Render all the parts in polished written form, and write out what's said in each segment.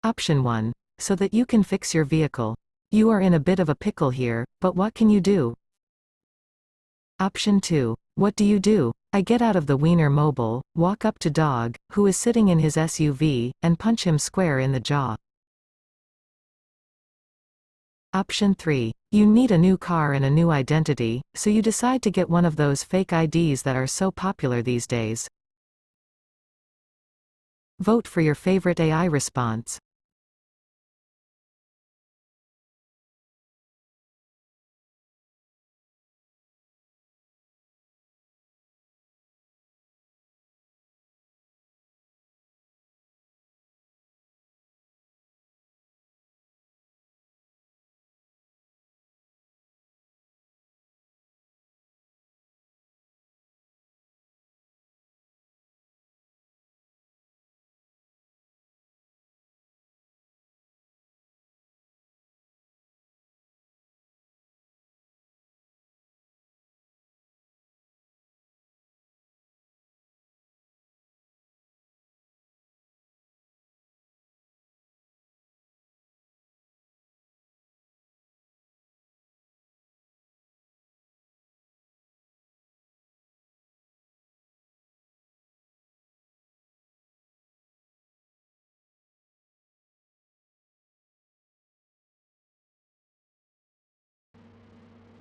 Option 1. So that you can fix your vehicle. You are in a bit of a pickle here, but what can you do? Option 2. What do you do? I get out of the Wiener Mobile, walk up to Dog, who is sitting in his SUV, and punch him square in the jaw. Option 3. You need a new car and a new identity, so you decide to get one of those fake IDs that are so popular these days. Vote for your favorite AI response.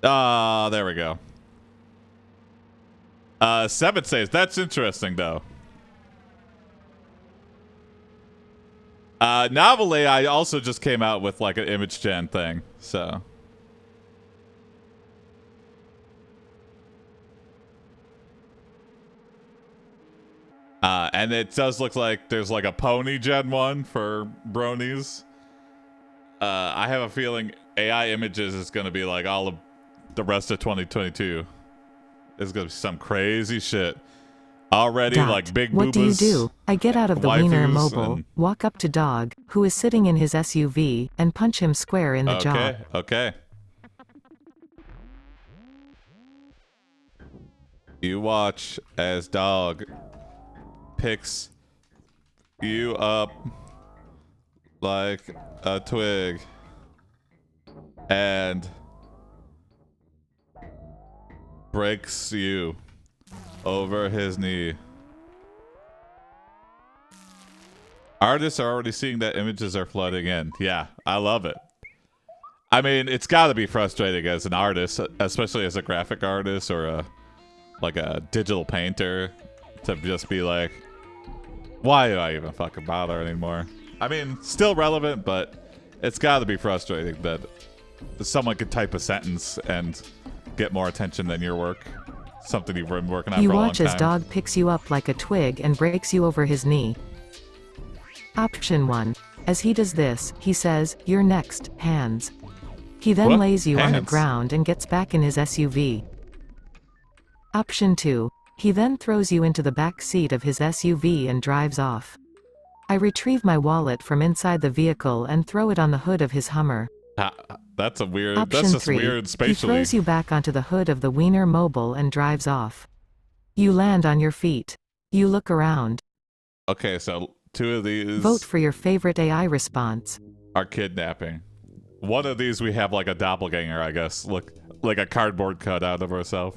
There we go. 7 says, that's interesting, though. Novel AI also just came out with, like, an image gen thing, so... and it does look like there's, like, a pony gen one for bronies. I have a feeling AI images is gonna be like all of the rest of 2022. There's gonna be some crazy shit. Already, like big boobas. What do you do? I get out of the Wiener Mobile, walk up to Dog, who is sitting in his SUV, and punch him square in the jaw. Okay. You watch as Dog picks you up like a twig and breaks you over his knee. Artists are already seeing that images are flooding in. Yeah, I love it. I mean, it's got to be frustrating as an artist, especially as a graphic artist or a digital painter, to just be like, why do I even fucking bother anymore? I mean, still relevant, but it's got to be frustrating that someone could type a sentence and get more attention than your work. Something you've been working on for a long time. You watch as Dog picks you up like a twig and breaks you over his knee. Option 1. As he does this, he says, "You're next, hands." He then lays you on the ground and gets back in his SUV. Option 2. He then throws you into the back seat of his SUV and drives off. I retrieve my wallet from inside the vehicle and throw it on the hood of his Hummer. That's a weird. Option that's just 3. weird spatially. He throws you back onto the hood of the Wiener Mobile and drives off. You land on your feet. You look around. Okay, so 2 of these. Vote for your favorite AI response. Are kidnapping. One of these we have like a doppelganger, I guess. Look, like a cardboard cutout of ourselves.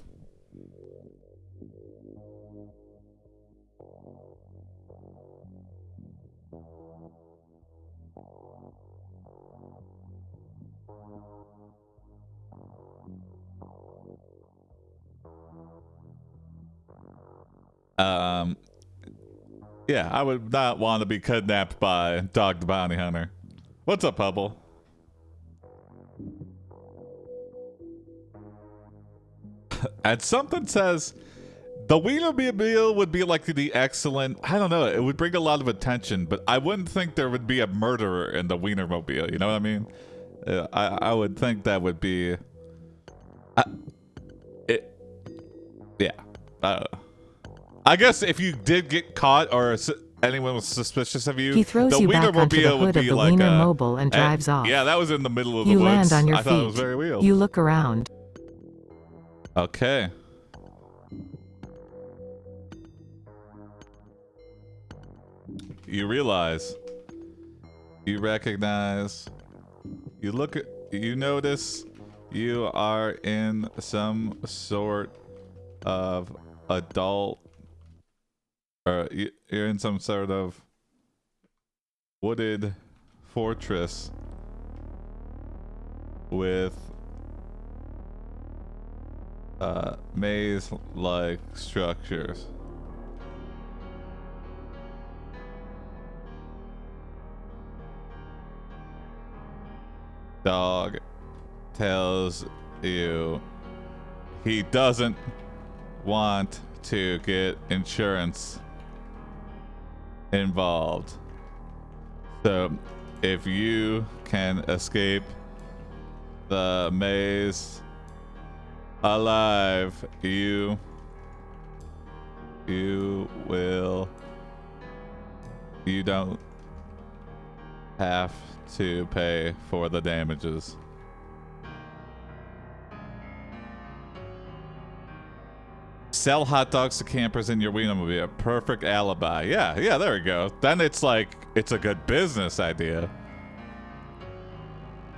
Yeah, I would not want to be kidnapped by Dog the Bounty Hunter. What's up, Hubble? And something says the Wienermobile would be like the excellent. I don't know. It would bring a lot of attention, but I wouldn't think there would be a murderer in the Wienermobile. You know what I mean? I would think that would be. Yeah. I guess if you did get caught or anyone was suspicious of you, he throws you back onto the hood of the Wiener Mobile and drives off. Yeah, that was in the middle of the woods. You land on your I feet. thought it was very real. You look around. Okay. You realize You recognize, you look at, you notice you are in some sort of adult, or you're in some sort of wooded fortress with maze-like structures. Dog tells you he doesn't want to get insurance involved. So if you can escape the maze alive, you don't have to pay for the damages. Sell hot dogs to campers in your Wienermobile. Perfect alibi. Yeah, there we go. Then it's like, it's a good business idea.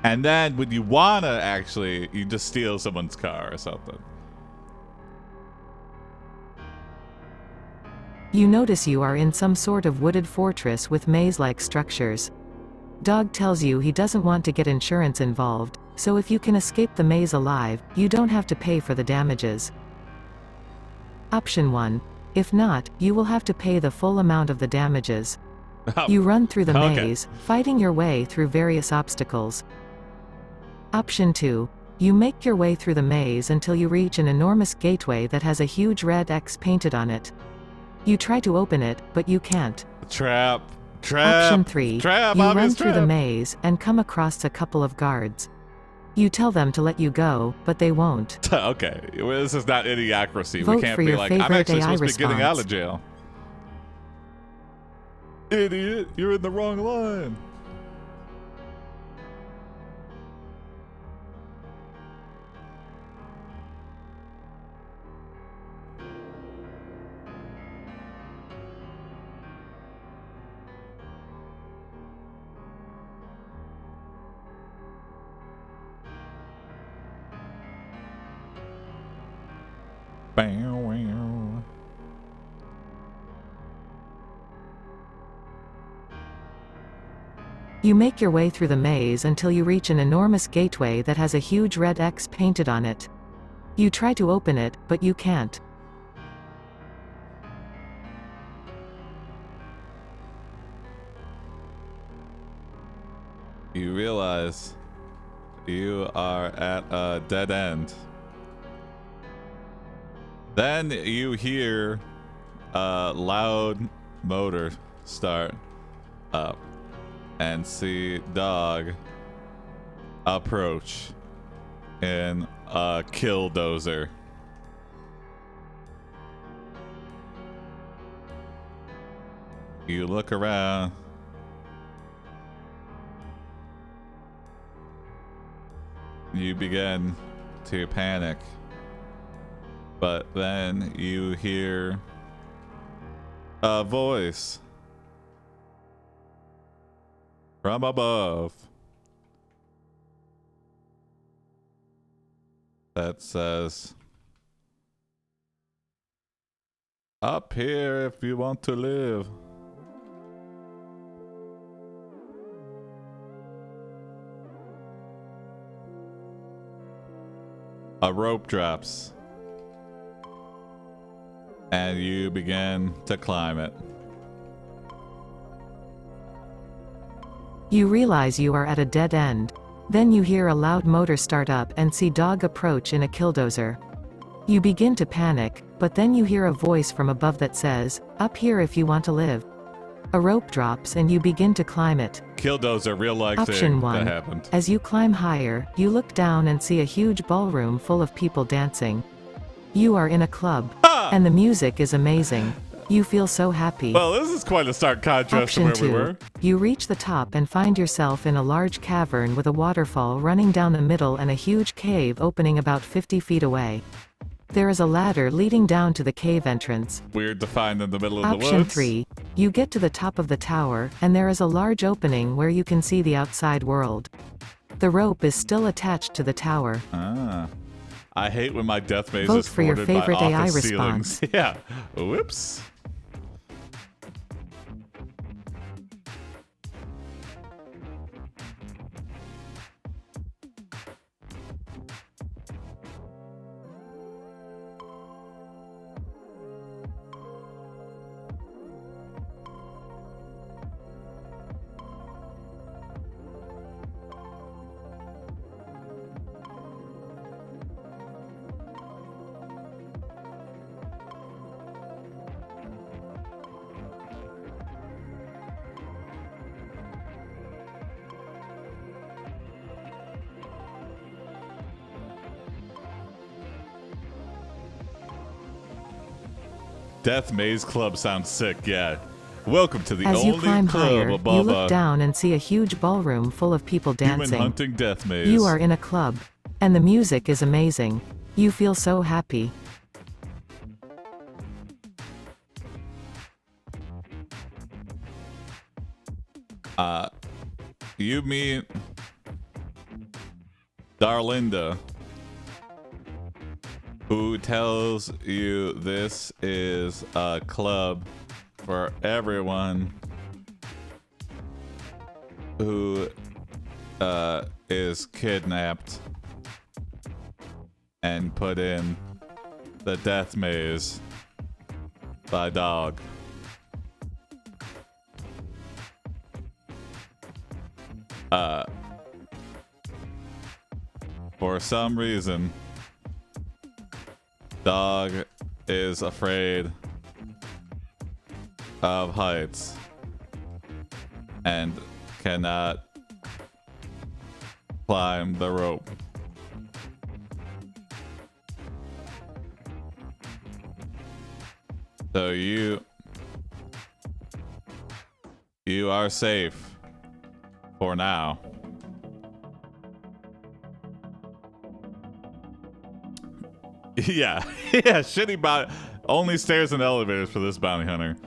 And then when you wanna actually, you just steal someone's car or something. You notice you are in some sort of wooded fortress with maze-like structures. Dog tells you he doesn't want to get insurance involved, so if you can escape the maze alive, you don't have to pay for the damages. Option 1. If not, you will have to pay the full amount of the damages. You run through the maze, fighting your way through various obstacles. Option 2. You make your way through the maze until you reach an enormous gateway that has a huge red X painted on it. You try to open it, but you can't. Trap. Option 3. You run through trap. the maze and come across a couple of guards. You tell them to let you go, but they won't. Okay, well, this is not idiocracy. Vote We can't for be your like, I'm favorite actually AI supposed to be getting out response. of jail. Idiot, you're in the wrong line. You make your way through the maze until you reach an enormous gateway that has a huge red X painted on it. You try to open it, but you can't. You realize you are at a dead end. Then you hear a loud motor start up and see Dog approach in a killdozer. You look around. You begin to panic. But then you hear a voice from above that says, "Up here if you want to live." A rope drops, and you begin to climb it. You realize you are at a dead end. Then you hear a loud motor start up and see Dog approach in a killdozer. You begin to panic, but then you hear a voice from above that says, "Up here if you want to live." A rope drops and you begin to climb it. Killdozer, real life Option thing 1. that happened. As you climb higher, you look down and see a huge ballroom full of people dancing. You are in a club, and the music is amazing. You feel so happy. Well, this is quite a stark contrast to Option where 2. we were. You reach the top and find yourself in a large cavern with a waterfall running down the middle and a huge cave opening about 50 feet away. There is a ladder leading down to the cave entrance. Weird to find in the middle of the Option woods. 3. You get to the top of the tower, and there is a large opening where you can see the outside world. The rope is still attached to the tower. Ah. I hate when my death maze Vote is for your thwarted by favorite AI office response. ceilings. Yeah. Whoops. Death Maze Club sounds sick, yeah. Welcome to the As you only climb club higher, you above look a down and see a huge ballroom full of people human dancing. hunting death maze. You are in a club. And the music is amazing. You feel so happy. You meet Darlinda, who tells you this is a club for everyone who is kidnapped and put in the death maze by dog. For some reason, dog is afraid of heights and cannot climb the rope. So you are safe for now. Yeah, yeah, shitty bounty. Only stairs and elevators for this bounty hunter.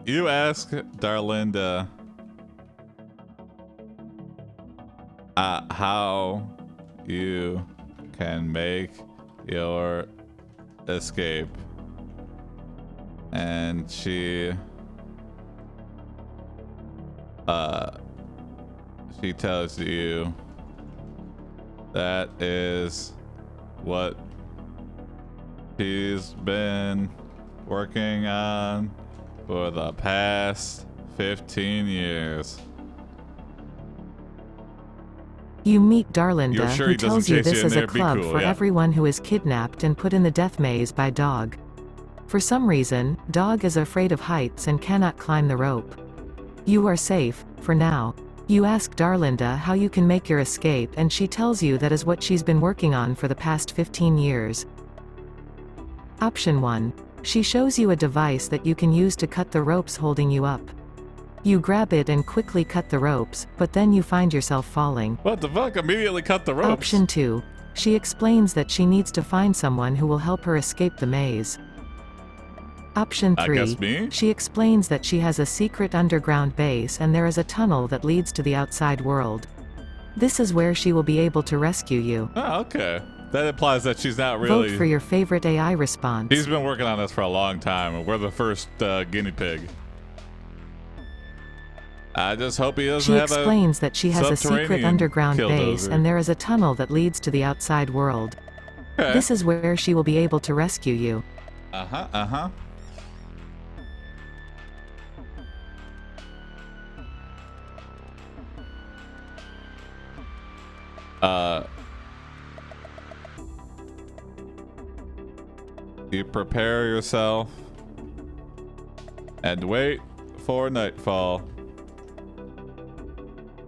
You ask Darlinda how you can make your escape, and she tells you that is what she's been working on for the past 15 years. You meet Darlinda, You're sure who he doesn't tells you chase you this in is there? a Be club cool, for yeah. everyone who is kidnapped and put in the death maze by dog. For some reason, dog is afraid of heights and cannot climb the rope. You are safe, for now. You ask Darlinda how you can make your escape, and she tells you that is what she's been working on for the past 15 years. Option 1. She shows you a device that you can use to cut the ropes holding you up. You grab it and quickly cut the ropes, but then you find yourself falling. What the fuck? Immediately cut the ropes. Option 2. She explains that she needs to find someone who will help her escape the maze. Option 3. I guess me? She explains that she has a secret underground base and there is a tunnel that leads to the outside world. This is where she will be able to rescue you. Oh, okay. That implies that she's not really... Vote for your favorite AI response. He's been working on this for a long time, and we're the first guinea pig. I just hope he doesn't She have explains that she has a secret subterranean underground base killdozer. and there is a tunnel that leads to the outside world. Okay. This is where she will be able to rescue you. Uh-huh, uh-huh. You prepare yourself and wait for nightfall.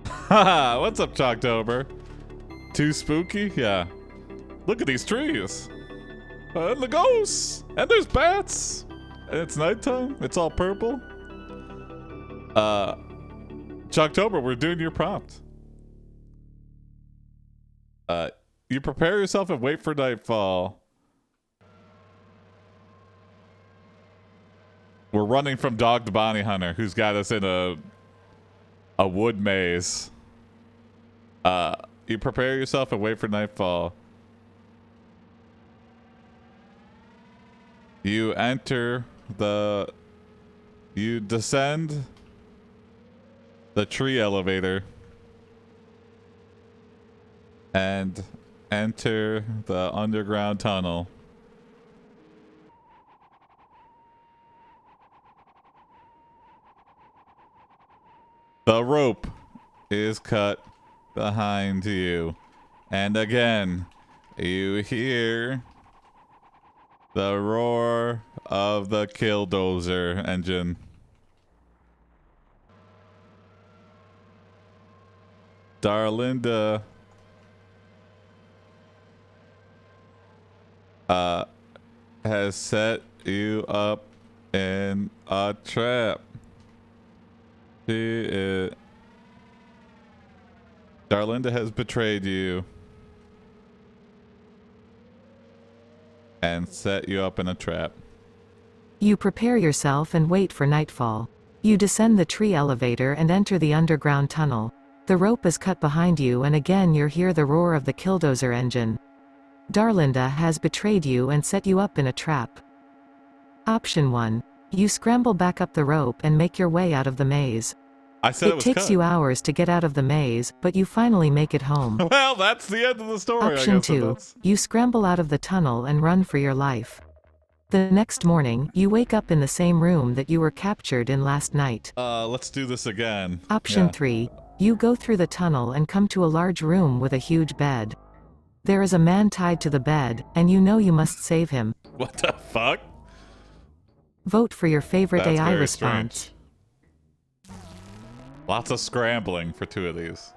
Haha, what's up, Chalktober? Too spooky? Yeah. Look at these trees. And the ghosts. And there's bats. And it's nighttime. It's all purple. Chalktober, we're doing your prompt. You prepare yourself and wait for nightfall. We're running from Dog the Bounty Hunter, who's got us in a wood maze. You prepare yourself and wait for nightfall. You descend the tree elevator and enter the underground tunnel. The rope is cut behind you. And again, you hear the roar of the killdozer engine. Darlinda has set you up in a trap. Darlinda has betrayed you and set you up in a trap. You prepare yourself and wait for nightfall. You descend the tree elevator and enter the underground tunnel. The rope is cut behind you and again you hear the roar of the killdozer engine. Darlinda has betrayed you and set you up in a trap. Option 1. You scramble back up the rope and make your way out of the maze. I said it takes you hours to get out of the maze, but you finally make it home. Well, that's the end of the story. Option 2. You scramble out of the tunnel and run for your life. The next morning, you wake up in the same room that you were captured in last night. Let's do this again. Option 3. You go through the tunnel and come to a large room with a huge bed. There is a man tied to the bed, and you know you must save him. What the fuck? Vote for your favorite That's AI very response. Strange. Lots of scrambling for two of these.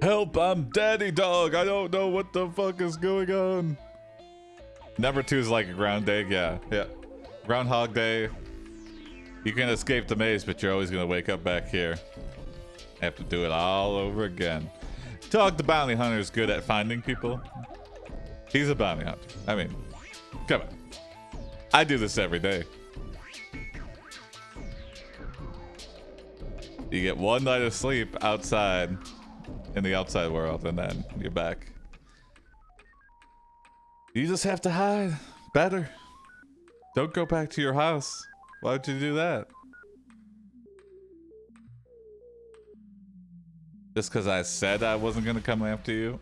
Help, I'm Daddy Dog. I don't know what the fuck is going on. Number 2 is like a ground day. Yeah. Groundhog Day. You can escape the maze, but you're always going to wake up back here. Have to do it all over again. Dog the Bounty Hunter is good at finding people. He's a bounty hunter. I mean, come on. I do this every day. You get one night of sleep outside, in the outside world, and then you're back. You just have to hide better. Don't go back to your house. Why would you do that? Just because I said I wasn't going to come after you?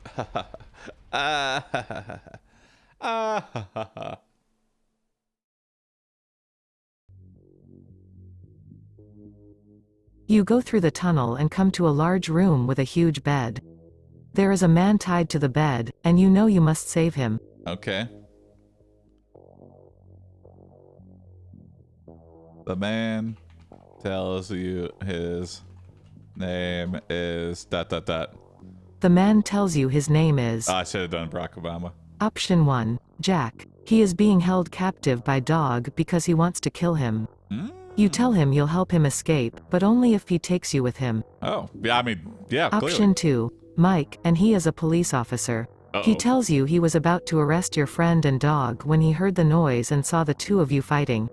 You go through the tunnel and come to a large room with a huge bed. There is a man tied to the bed, and you know you must save him. Okay. The man tells you his name is ... The man tells you his name is... I should have done Barack Obama. Option 1. Jack. He is being held captive by Dog because he wants to kill him. You tell him you'll help him escape, but only if he takes you with him. Oh, yeah, I mean, yeah, Option 2. Mike, and he is a police officer. He tells you he was about to arrest your friend and Dog when he heard the noise and saw the two of you fighting.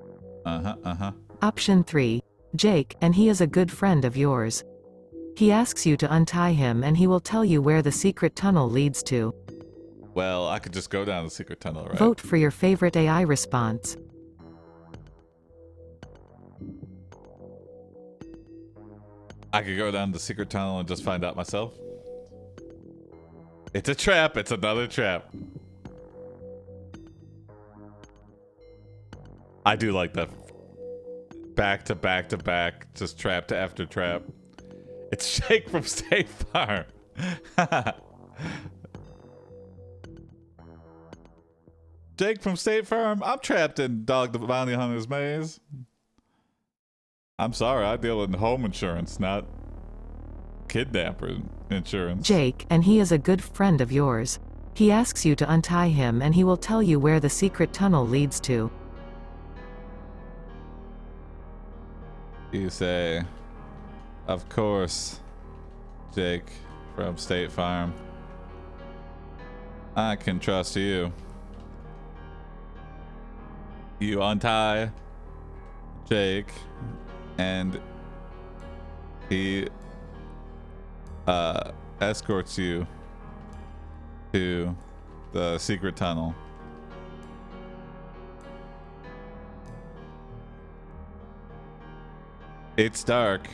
Option 3. Jake, and he is a good friend of yours. He asks you to untie him and he will tell you where the secret tunnel leads to. Well, I could just go down the secret tunnel, right? Vote for your favorite AI response. I could go down the secret tunnel and just find out myself. It's a trap. It's another trap. I do like that. Back to back to back. Just trap to after trap. It's Jake from State Farm. Jake from State Farm. I'm trapped in Dog the Bounty Hunter's maze. I'm sorry, I deal in home insurance, not kidnapper insurance. Jake, and he is a good friend of yours. He asks you to untie him and he will tell you where the secret tunnel leads to. You say, of course, Jake from State Farm. I can trust you. You untie Jake, and he escorts you to the secret tunnel. It's dark,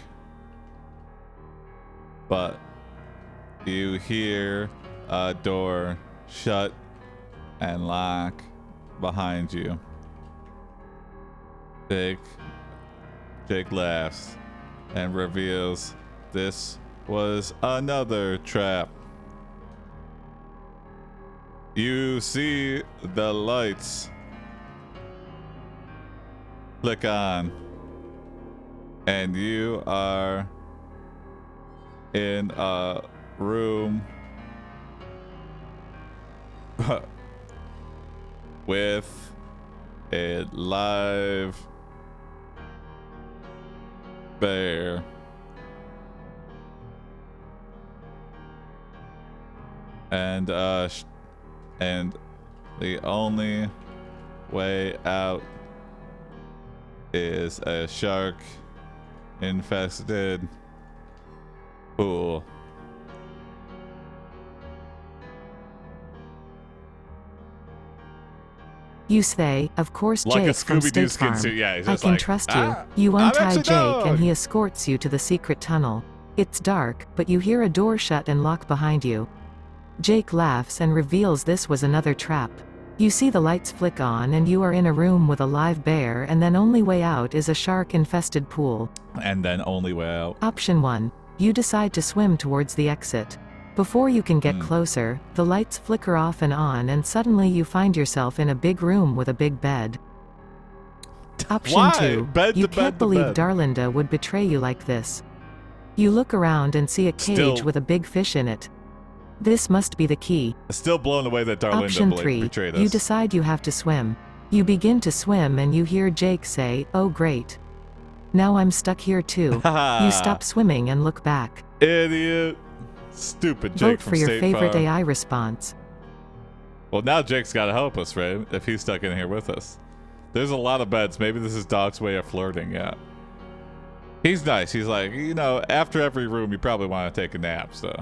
but you hear a door shut and lock behind you. Jake laughs and reveals this was another trap. You see the lights flick on, and you are in a room with a live bear. And the only way out is a shark infested pool. You say, of course, Like Jake a from Scooby-Doo State Farm. skin suit. Yeah, he's I just can like, trust "Ah, you. You I'm untie actually Jake and done." he escorts you to the secret tunnel. It's dark, but you hear a door shut and lock behind you. Jake laughs and reveals this was another trap. You see the lights flick on and you are in a room with a live bear, and then only way out is a shark-infested pool. And then only way out. Option 1. You decide to swim towards the exit. Before you can get closer, the lights flicker off and on, and suddenly you find yourself in a big room with a big bed. Option Why? 2. Bed You to can't bed to believe bed. Darlinda would betray you like this. You look around and see a cage Still- with a big fish in it. This must be the key. Still blown away that Darlinda Option 3. betrayed us. You decide you have to swim. You begin to swim and you hear Jake say, "Oh great. Now I'm stuck here too." You stop swimming and look back. Idiot. Stupid Jake Vote from for your State favorite Farm. AI response. Well, now Jake's got to help us, right? If he's stuck in here with us. There's a lot of beds. Maybe this is Dog's way of flirting, yeah. He's nice. He's like, you know, after every room, you probably want to take a nap, so.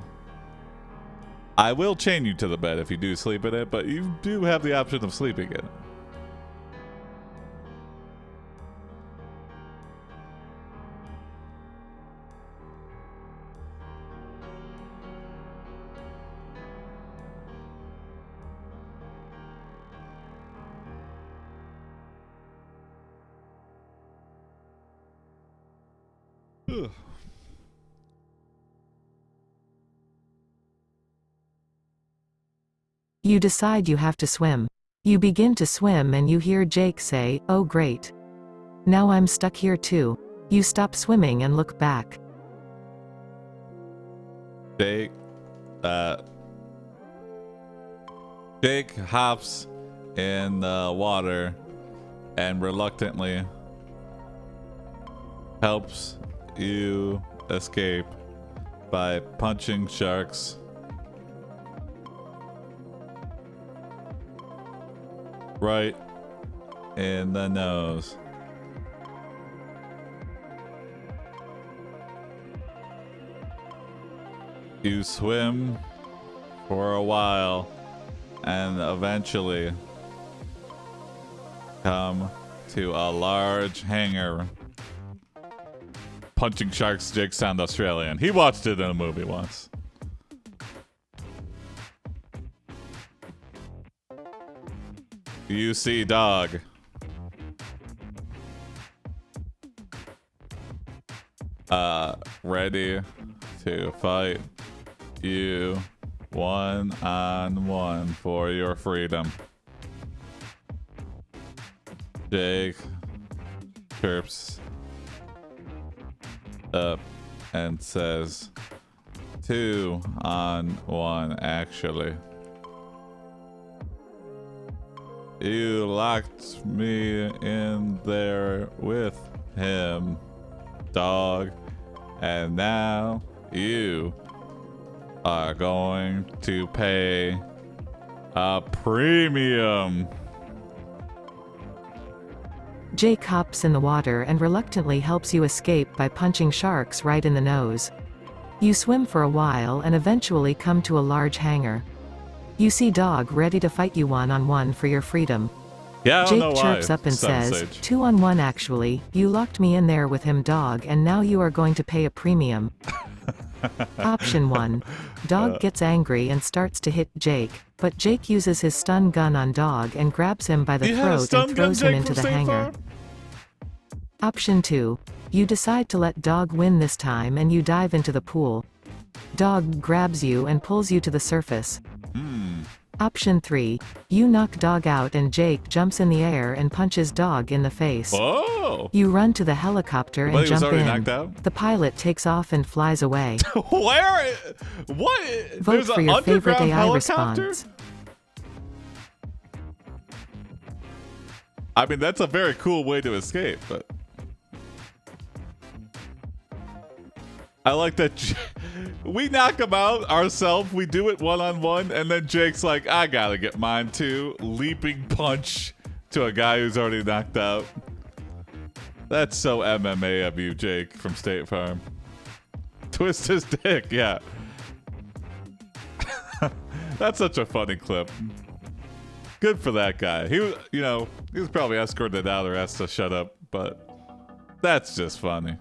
I will chain you to the bed if you do sleep in it, but you do have the option of sleeping in it. Ugh. You decide you have to swim. You begin to swim and you hear Jake say, "Oh great. Now I'm stuck here too." You stop swimming and look back. Jake hops in the water and reluctantly helps you escape by punching sharks right in the nose. You swim for a while and eventually come to a large hangar. Punching sharks, Jake sound Australian. He watched it in a movie once. You see Dog. Ready to fight you one-on-one for your freedom. Jake chirps up and says, 2-on-1 actually. You locked me in there with him, Dog, and now you are going to pay Premium. Jake hops in the water and reluctantly helps you escape by punching sharks right in the nose. You swim for a while and eventually come to a large hangar. You see Dog ready to fight you one-on-one for your freedom. Yeah, I don't know Jake why. chirps up and Seven says, Sage. 2-on-1 actually, you locked me in there with him Dog and now you are going to pay a premium. Option 1. Dog gets angry and starts to hit Jake, but Jake uses his stun gun on Dog and grabs him by the You had a throat stun and gun, throws him Jake, into from the State hangar. Farm? Option 2. You decide to let Dog win this time and you dive into the pool. Dog grabs you and pulls you to the surface. Option 3. You knock Dog out and Jake jumps in the air and punches Dog in the face. Whoa. You run to the helicopter and But he was jump already in. knocked out? The pilot takes off and flies away. Where? What? Vote There's for an your favorite underground AI helicopter? response. I mean, that's a very cool way to escape, but I like that we knock him out ourselves. We do it one-on-one, and then Jake's like, I gotta get mine too. Leaping punch to a guy who's already knocked out. That's so MMA of you, Jake, from State Farm. Twist his dick, yeah. That's such a funny clip. Good for that guy. He was, he was probably escorted out or asked to shut up, but that's just funny.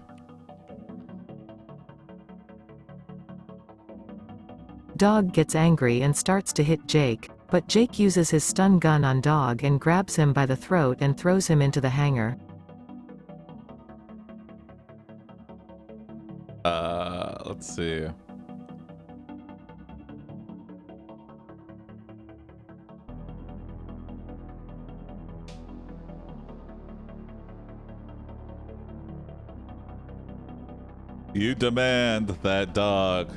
Dog gets angry and starts to hit Jake, but Jake uses his stun gun on Dog and grabs him by the throat and throws him into the hangar. Let's see. You demand that Dog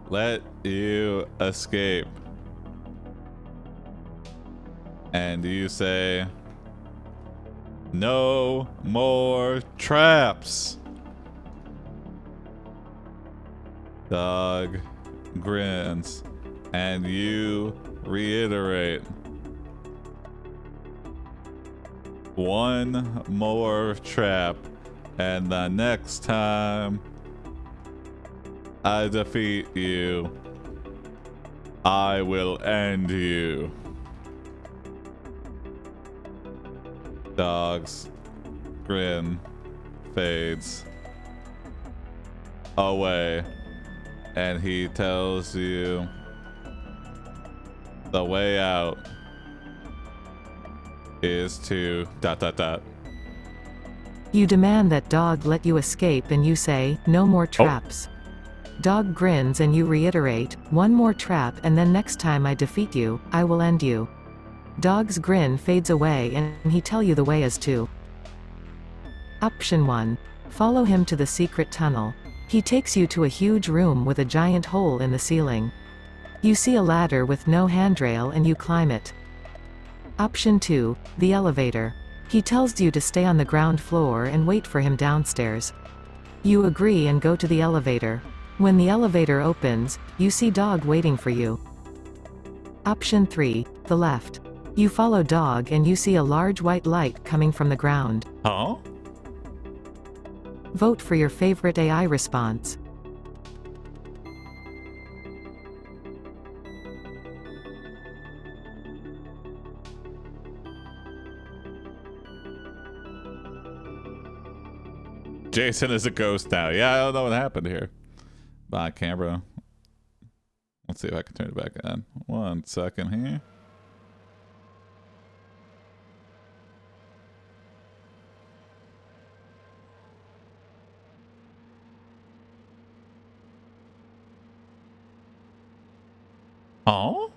let you escape. And you say, no more traps. Dog grins, and you reiterate, one more trap, and the next time I defeat you, I will end you. Dog's grin fades away, and he tells you the way out is to ... You demand that Dog let you escape and you say, no more traps. Dog grins and you reiterate, one more trap and then next time I defeat you, I will end you. Dog's grin fades away and he tell you the way is to. Option 1. Follow him to the secret tunnel. He takes you to a huge room with a giant hole in the ceiling. You see a ladder with no handrail and you climb it. Option 2. The elevator. He tells you to stay on the ground floor and wait for him downstairs. You agree and go to the elevator. When the elevator opens, you see Dog waiting for you. Option 3. The left. You follow Dog and you see a large white light coming from the ground. Huh? Vote for your favorite AI response. Jason is a ghost now. Yeah, I don't know what happened here. Bye, camera. Let's see if I can turn it back on. 1 second here. Oh?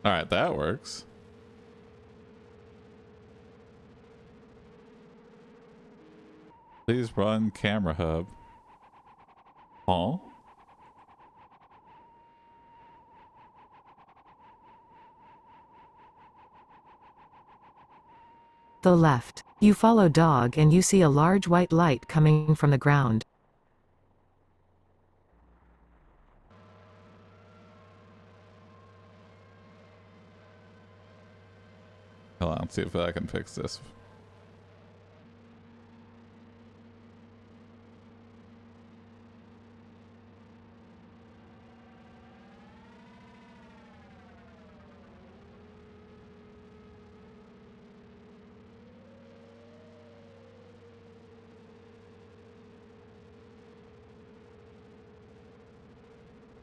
All right, that works. Please run camera hub. Oh? The left. You follow dog and you see a large white light coming from the ground. Hold on, let's see if I can fix this.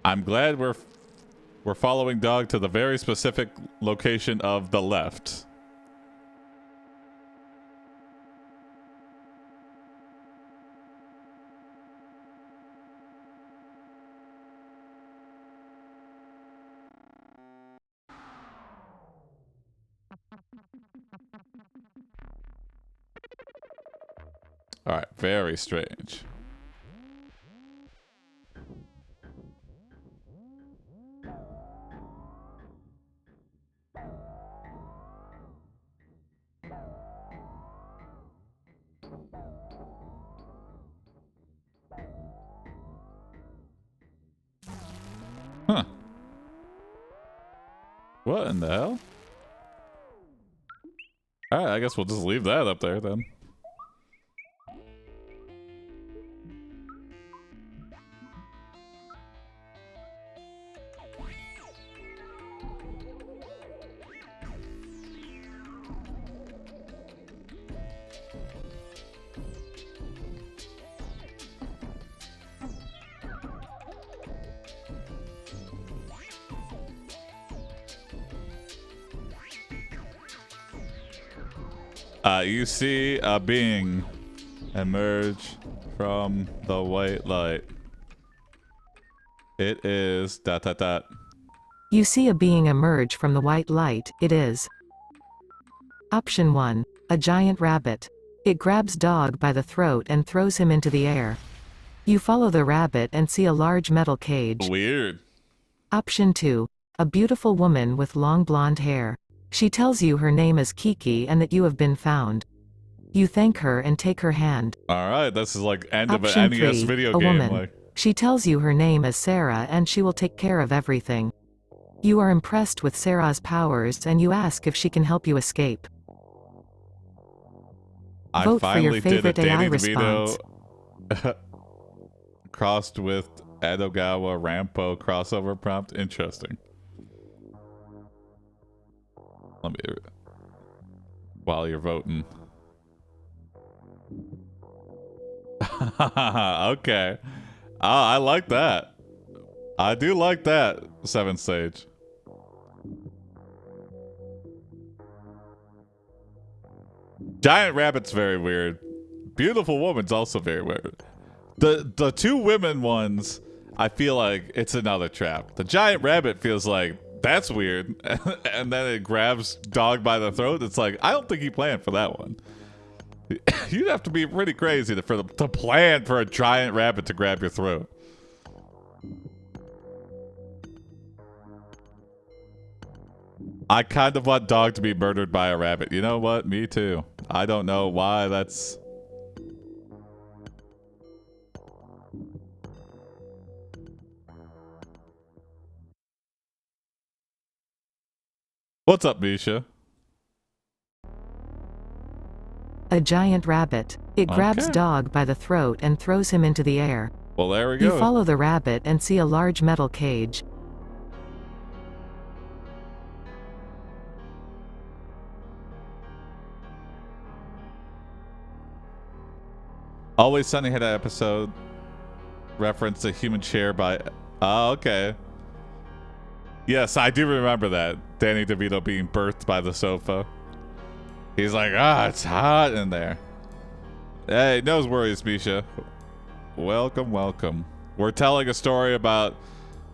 I'm glad we're following dog to the very specific location of the left. All right, very strange. Huh. What in the hell? Alright, I guess we'll just leave that up there then. You see a being emerge from the white light. It is ... You see a being emerge from the white light. It is Option 1. A giant rabbit. It grabs dog by the throat and throws him into the air. You follow the rabbit and see a large metal cage. Weird. Option 2. A beautiful woman with long blonde hair. She tells you her name is Kiki and that you have been found. You thank her and take her hand. Alright, this is like end of Option an NES 3. video A game. woman. Like. She tells you her name is Sarah and she will take care of everything. You are impressed with Sarah's powers and you ask if she can help you escape. Vote for your favorite AI response. Crossed with Edogawa Rampo crossover prompt. Interesting. Let me... While you're voting. Okay. Oh, I like that. I do like that, 7th stage. Giant rabbit's very weird. Beautiful woman's also very weird. The two women ones, I feel like it's another trap. The giant rabbit feels like that's weird, and then it grabs dog by the throat. It's like, I don't think he planned for that one. You'd have to be pretty crazy to plan for a giant rabbit to grab your throat. I kind of want dog to be murdered by a rabbit. You know what? Me too. I don't know why that's... What's up, Misha? A giant rabbit. It grabs dog by the throat and throws him into the air. Well, there we go. You follow the rabbit and see a large metal cage. Always Sunny had an episode reference a human chair by... Oh, okay. Yes, I do remember that. Danny DeVito being birthed by the sofa. He's like, it's hot in there. Hey, no worries, Misha. Welcome, welcome. We're telling a story about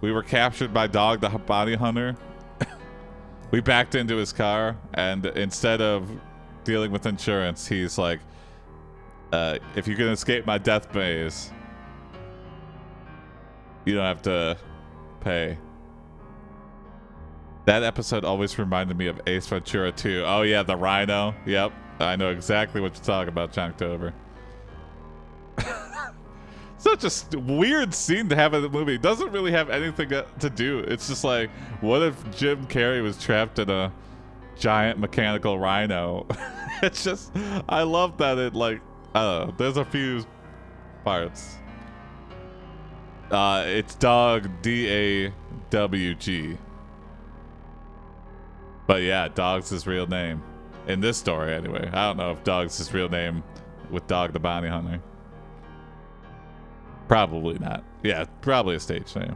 we were captured by Dog the Bounty Hunter. We backed into his car, and instead of dealing with insurance, he's like, if you can escape my death maze, you don't have to pay. That episode always reminded me of Ace Ventura 2. Oh yeah, the rhino. Yep. I know exactly what you're talking about, Chunktober. Such a weird scene to have in the movie. It doesn't really have anything to do. It's just like, what if Jim Carrey was trapped in a giant mechanical rhino? It's just, I love that it like, I don't know, there's a few parts. It's Dog, D-A-W-G. But yeah, Dog's his real name. In this story, anyway. I don't know if Dog's his real name with Dog the Bounty Hunter. Probably not. Yeah, probably a stage name.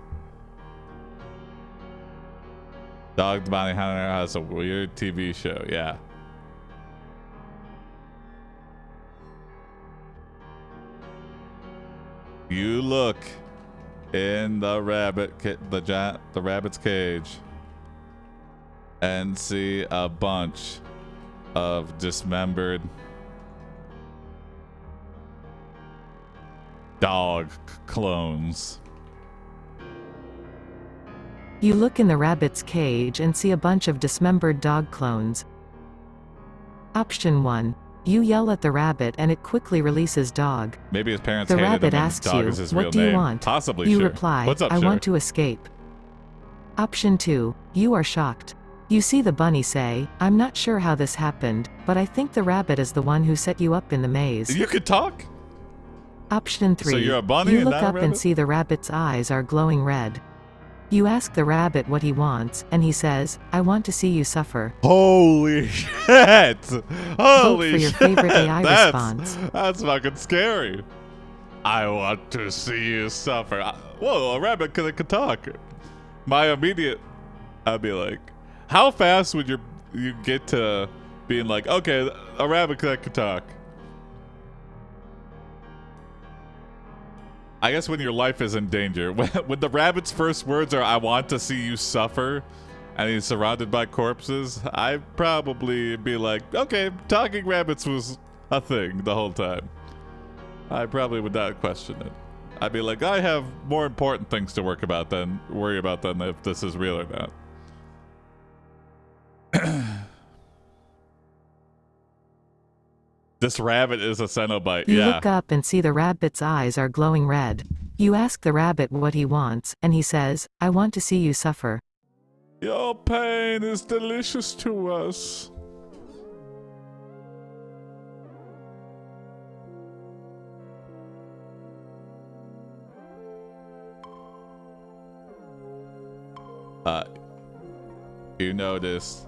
Dog the Bounty Hunter has a weird TV show. Yeah. You look in the rabbit's cage and see a bunch of dismembered dog clones. You look in the rabbit's cage and see a bunch of dismembered dog clones. Option 1. You yell at the rabbit and it quickly releases Dog. Maybe his parents The hated rabbit him and asks Dog you, is his what real do you name. want? Possibly You sure. reply, What's up, I sure? want to escape. Option 2. You are shocked. You see the bunny say, I'm not sure how this happened, but I think the rabbit is the one who set you up in the maze. You could talk? Option 3. So you're a bunny You and look not a up and rabbit? see the rabbit's eyes are glowing red. You ask the rabbit what he wants, and he says, I want to see you suffer. Holy shit! Holy Vote for your shit! favorite AI response. That's fucking scary. I want to see you suffer. Whoa, a rabbit could talk. My immediate, I'd be like, how fast would you get to being like, okay, a rabbit could talk? I guess when your life is in danger. When the rabbit's first words are, I want to see you suffer, and he's surrounded by corpses, I'd probably be like, okay, talking rabbits was a thing the whole time. I probably would not question it. I'd be like, I have more important things to worry about than if this is real or not. This rabbit is a Cenobite. You Yeah. look up and see the rabbit's eyes are glowing red. You ask the rabbit what he wants, and he says, I want to see you suffer. Your pain is delicious to us. You notice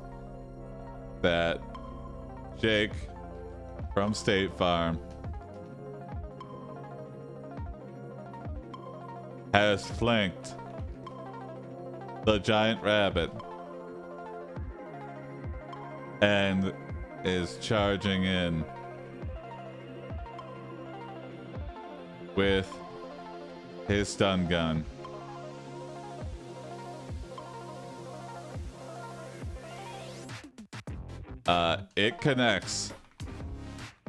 that Jake from State Farm has flanked the giant rabbit and is charging in with his stun gun. It connects,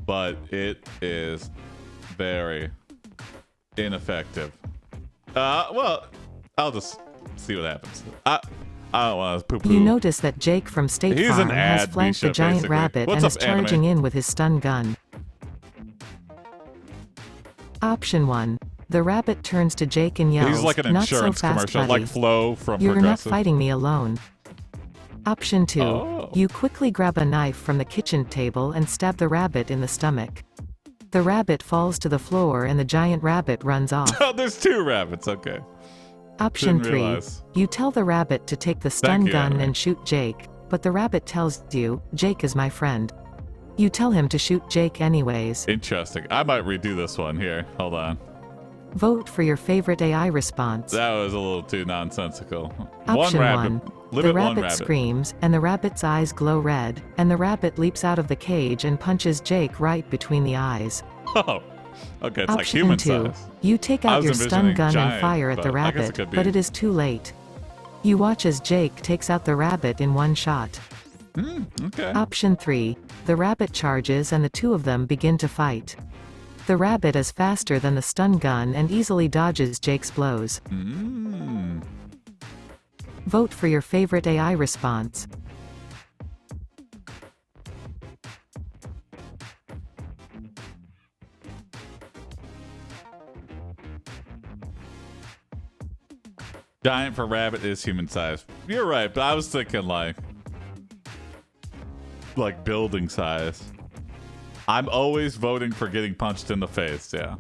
but it is very ineffective. Well, I'll just see what happens. I don't want to poo-poo. You notice that Jake from State He's Farm an has ad, flanked the Misha, giant basically. rabbit What's and up, is charging anime? in with his stun gun. Option 1. The rabbit turns to Jake and yells, He's like an not so insurance fast, commercial, buddy. like Flo from You're not Progressive. fighting me alone. Option 2. Oh. You quickly grab a knife from the kitchen table and stab the rabbit in the stomach. The rabbit falls to the floor and the giant rabbit runs off. Oh, there's two rabbits. Okay. Option Didn't 3. realize. You tell the rabbit to take the stun you, gun anime. and shoot Jake, but the rabbit tells you, Jake is my friend. You tell him to shoot Jake anyways. Interesting. I might redo this one here. Hold on. Vote for your favorite AI response. That was a little too nonsensical. Option one rabbit. 1. Limit The one rabbit rabbit. screams, and the rabbit's eyes glow red, and the rabbit leaps out of the cage and punches Jake right between the eyes. Oh. Okay, it's like Option human 2. size. You take I out was your stun envisioning gun giant, and fire at the but I guess it rabbit, could be. but it is too late. You watch as Jake takes out the rabbit in one shot. Okay. Option 3. The rabbit charges and the two of them begin to fight. The rabbit is faster than the stun gun and easily dodges Jake's blows. Vote for your favorite AI response. Giant for rabbit is human size. You're right, but I was thinking like building size. I'm always voting for getting punched in the face, yeah.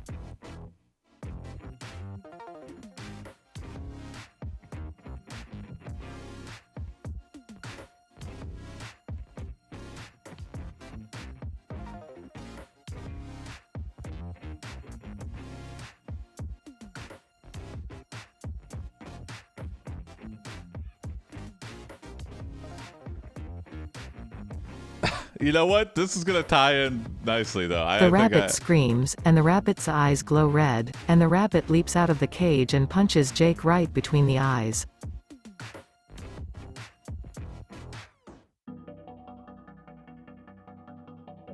You know what? This is going to tie in nicely, though. The rabbit screams, and the rabbit's eyes glow red, and the rabbit leaps out of the cage and punches Jake right between the eyes.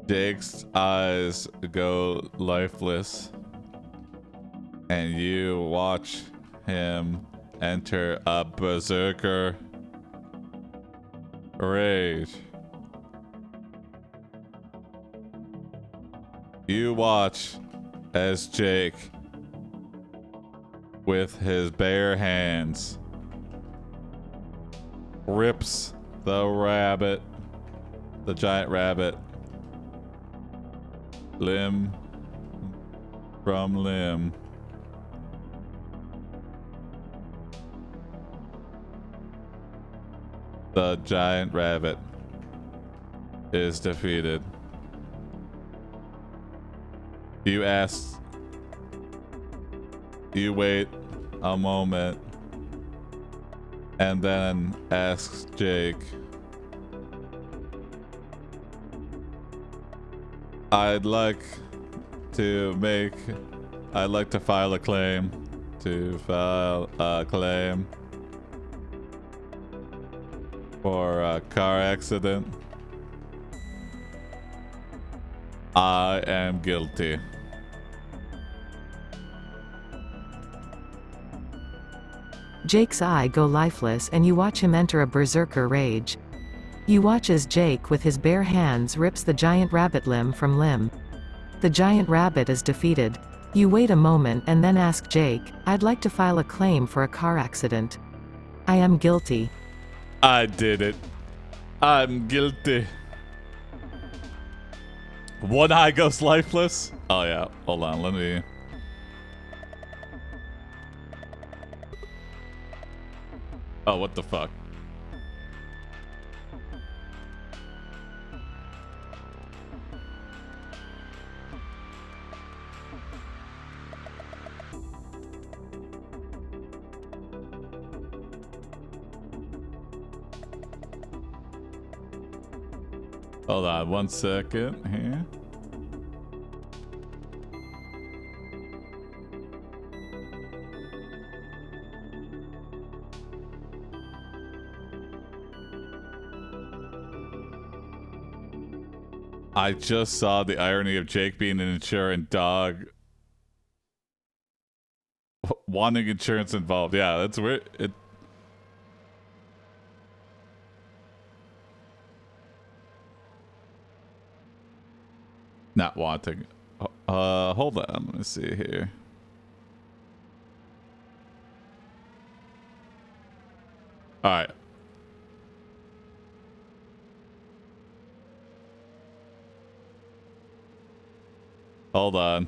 Jake's eyes go lifeless, and you watch him enter a berserker rage. You watch as Jake, with his bare hands, rips the rabbit, the giant rabbit, limb from limb. The giant rabbit is defeated. You wait a moment and then asks Jake, I'd like to file a claim. For a car accident. I am guilty. Jake's eye go lifeless and you watch him enter a berserker rage. You watch as Jake with his bare hands rips the giant rabbit limb from limb. The giant rabbit is defeated. You wait a moment and then ask Jake, I'd like to file a claim for a car accident. I am guilty. I did it. I'm guilty. One eye goes lifeless? Oh yeah, hold on, let me... Oh, what the fuck? Hold on 1 second here. I just saw the irony of Jake being an insurance dog wanting insurance involved. Yeah, that's weird. Not wanting. Hold on. Let me see here. All right. Hold on.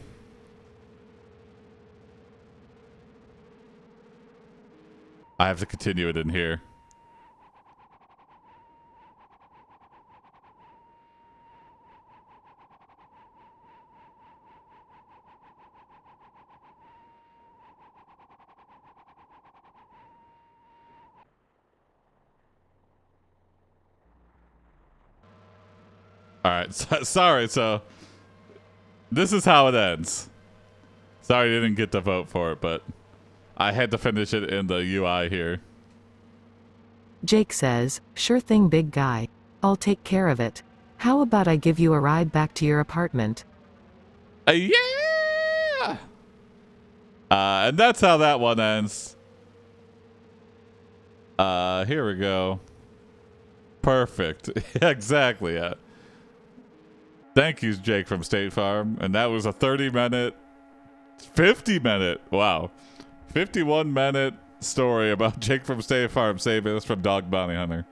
I have to continue it in here. All right, sorry. So this is how it ends. Sorry you didn't get to vote for it, but I had to finish it in the UI here. Jake says, sure thing, big guy. I'll take care of it. How about I give you a ride back to your apartment? Yeah! And that's how that one ends. Here we go. Perfect. Exactly. Yeah. Thank you, Jake from State Farm. And that was a 30-minute, 50-minute, wow. 51-minute story about Jake from State Farm saving us from Dog Bounty Hunter.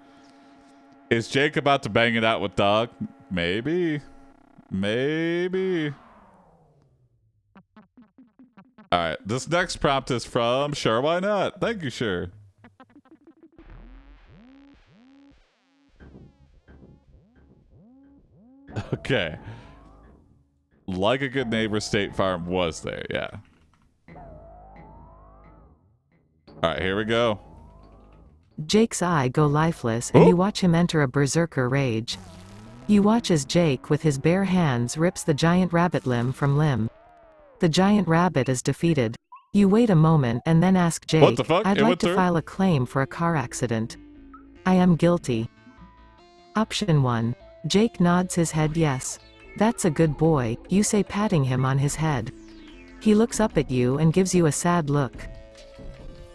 Is Jake about to bang it out with Dog? Maybe. Maybe. All right. This next prompt is from Sure Why Not. Thank you, Sure. Okay. Like a good neighbor, State Farm was there. Yeah. All right, here we go. Jake's eye go lifeless, and you watch him enter a berserker rage. You watch as Jake, with his bare hands, rips the giant rabbit limb from limb. The giant rabbit is defeated. You wait a moment and then ask Jake, What the fuck? I'd like to file a claim for a car accident. I am guilty. Option 1. Jake nods his head yes. That's a good boy, you say, patting him on his head. He looks up at you and gives you a sad look.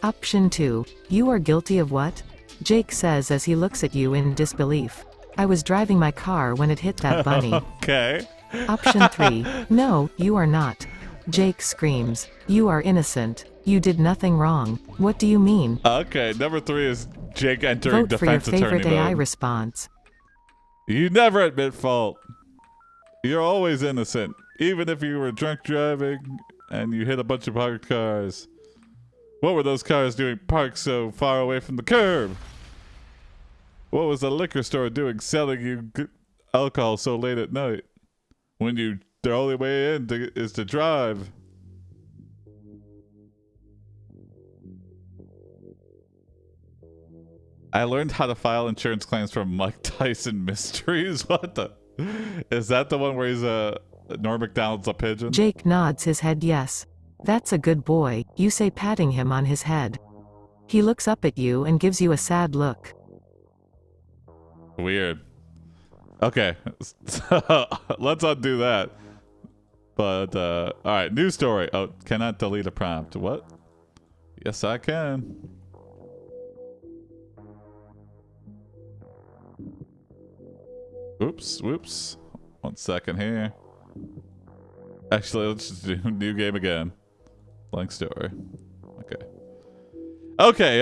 Option 2. You are guilty of what? Jake says as he looks at you in disbelief. I was driving my car when it hit that bunny. Okay. Option 3. No, you are not. Jake screams. You are innocent. You did nothing wrong. What do you mean? Okay, number 3 is Jake entering Vote for your defense attorney favorite AI mode. response. You never admit fault. You're always innocent, even if you were drunk driving and you hit a bunch of parked cars. What were those cars doing parked so far away from the curb? What was the liquor store doing selling you alcohol so late at night? When the only way in is to drive. I learned how to file insurance claims from Mike Tyson Mysteries. What the? Is that the one where he's Norm Macdonald's a pigeon? Jake nods his head yes. That's a good boy, you say, patting him on his head. He looks up at you and gives you a sad look. Weird. Okay, so let's undo that. But, alright, new story. Oh, cannot delete a prompt. What? Yes, I can. Oops, whoops. 1 second here. Actually, let's just do new game again. Blank story. Okay. Okay,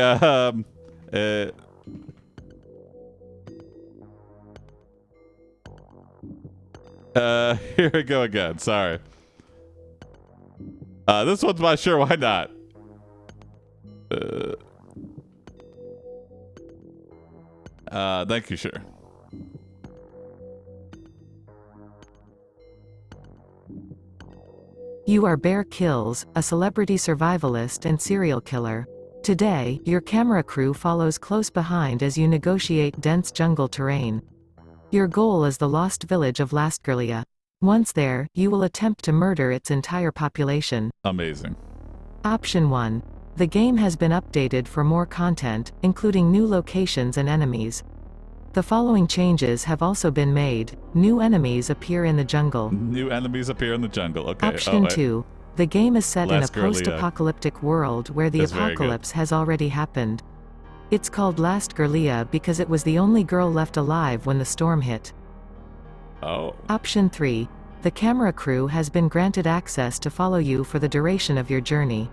here we go again. Sorry. This one's my Sure Why Not. Thank you, Sure. You are Bear Kills, a celebrity survivalist and serial killer. Today, your camera crew follows close behind as you negotiate dense jungle terrain. Your goal is the lost village of Lastgurlia. Once there, you will attempt to murder its entire population. Amazing. Option 1. The game has been updated for more content, including new locations and enemies. The following changes have also been made. New enemies appear in the jungle. New enemies appear in the jungle. Okay. Option 2. The game is set in a Lastgurlia. post-apocalyptic world where the That's very apocalypse has already happened. It's called Lastgurlia because it was the only girl left alive when the storm hit. Oh. Option 3. The camera crew has been granted access to follow you for the duration of your journey.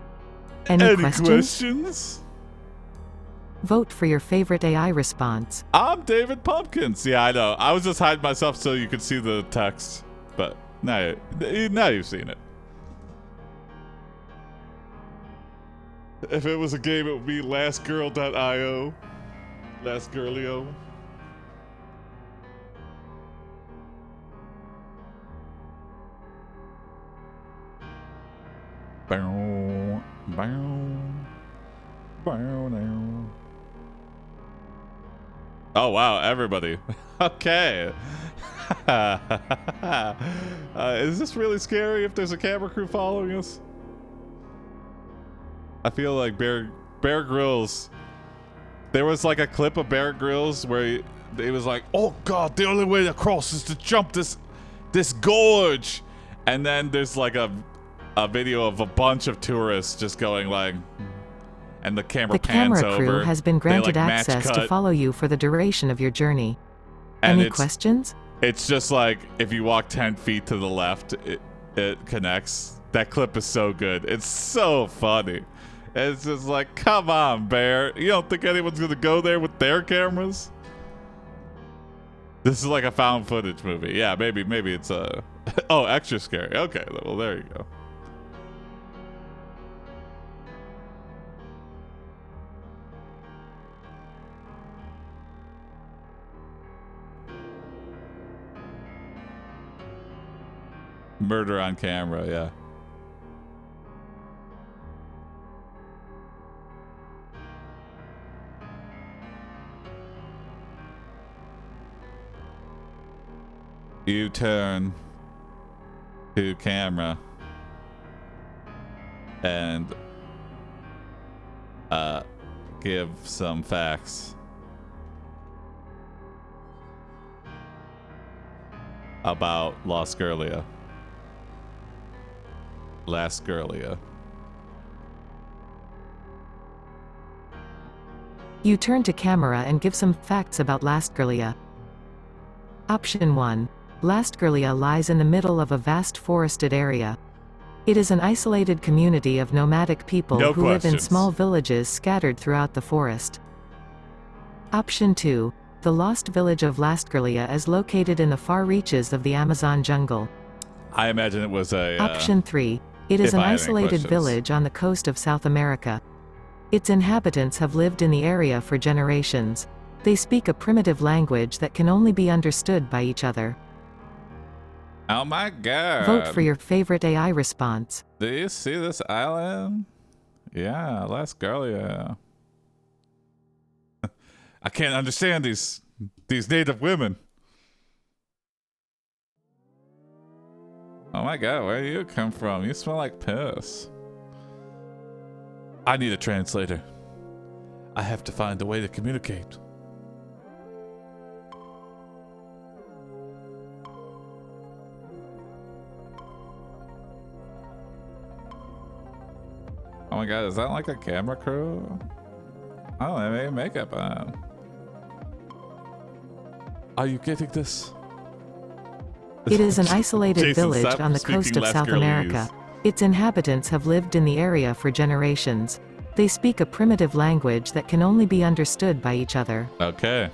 Any questions? Vote for your favorite AI response. I'm David Pumpkins. Yeah, I know. I was just hiding myself so you could see the text. But now you've seen it. If it was a game, it would be lastgirl.io. Lastgirlio. Bow, bow, bow, now. Oh wow, everybody. Okay. Is this really scary if there's a camera crew following us? I feel like Bear Grylls. There was like a clip of Bear Grylls where he was like, "Oh God, the only way across is to jump this gorge," and then there's like a video of a bunch of tourists just going like, and the camera pans over. The camera crew has been granted access to follow you for the duration of your journey. Any questions? It's just like if you walk 10 feet to the left, it connects. That clip is so good. It's so funny. It's just like, come on, Bear. You don't think anyone's gonna go there with their cameras? This is like a found footage movie. Yeah, maybe it's oh, extra scary. Okay, well there you go. Murder on camera, yeah. You turn to camera and give some facts about Lasgirlia. You turn to camera and give some facts about Lasgirlia. Option 1. Lasgirlia lies in the middle of a vast forested area. It is an isolated community of nomadic people who live in small villages scattered throughout the forest. Option 2. The lost village of Lasgirlia is located in the far reaches of the Amazon jungle. I imagine it was a... Option 3. It is an isolated village on the coast of South America. Its inhabitants have lived in the area for generations. They speak a primitive language that can only be understood by each other. Oh my god. Vote for your favorite AI response. Do you see this island? Yeah, Lasgirlia. I can't understand these native women. Oh my god, where do you come from? You smell like piss. I need a translator. I have to find a way to communicate. Oh my god, is that like a camera crew? Oh, they made makeup on. Are you getting this? It is an isolated village on the coast of South America. Its inhabitants have lived in the area for generations. They speak a primitive language that can only be understood by each other. Okay.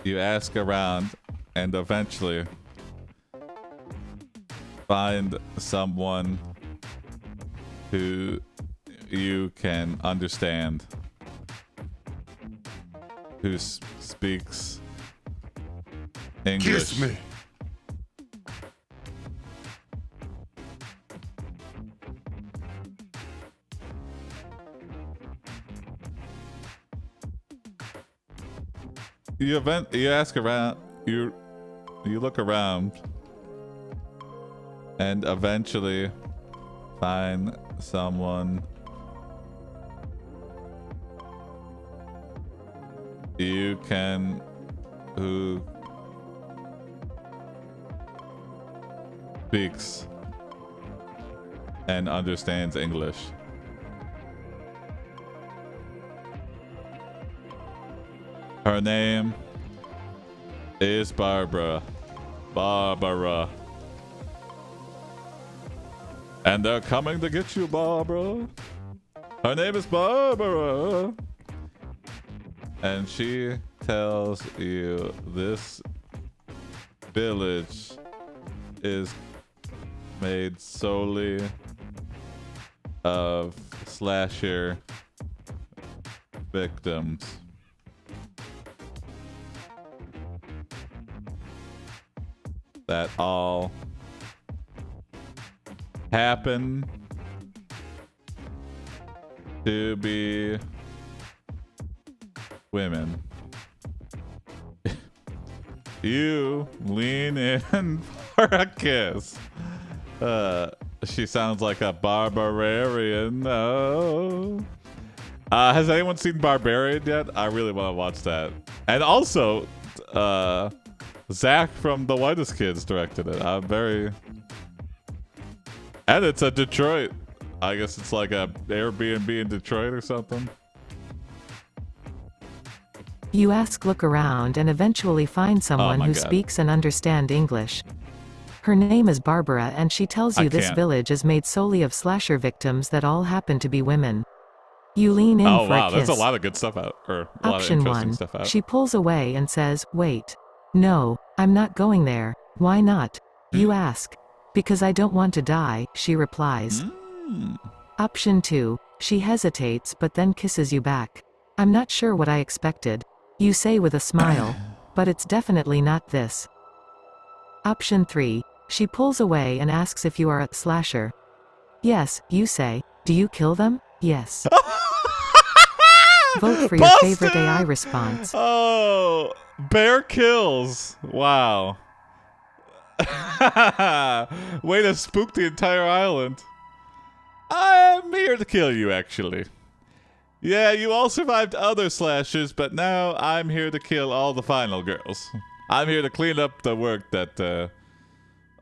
You ask around and eventually find someone who you can understand, who speaks English. Kiss me. You ask around, you look around and eventually find someone who speaks and understands English. Her name is Barbara. And they're coming to get you, Barbara. Her name is Barbara. And she tells you this village is made solely of slasher victims. That all happen to be women. You lean in for a kiss. She sounds like a barbarian. No. Has anyone seen Barbarian yet? I really want to watch that. And also, Zach from The Whitest Kids directed it. I'm very... And it's a Detroit. I guess it's like a Airbnb in Detroit or something. You look around and eventually find someone who God. speaks and understands English. Her name is Barbara and she tells you this village is made solely of slasher victims that all happen to be women. You lean in for a kiss. There's a lot of good stuff out, or a lot of interesting stuff out. She pulls away and says, wait. No, I'm not going there. Why not? You ask. Because I don't want to die, she replies. Option 2. She hesitates but then kisses you back. I'm not sure what I expected. You say with a smile. But it's definitely not this. Option 3. She pulls away and asks if you are a slasher. Yes, you say. Do you kill them? Yes. Vote for your favorite AI response. Oh, bear kills. Wow. Way to spook the entire island. I'm here to kill you, actually. Yeah, you all survived other slashes, but now I'm here to kill all the final girls. I'm here to clean up the work that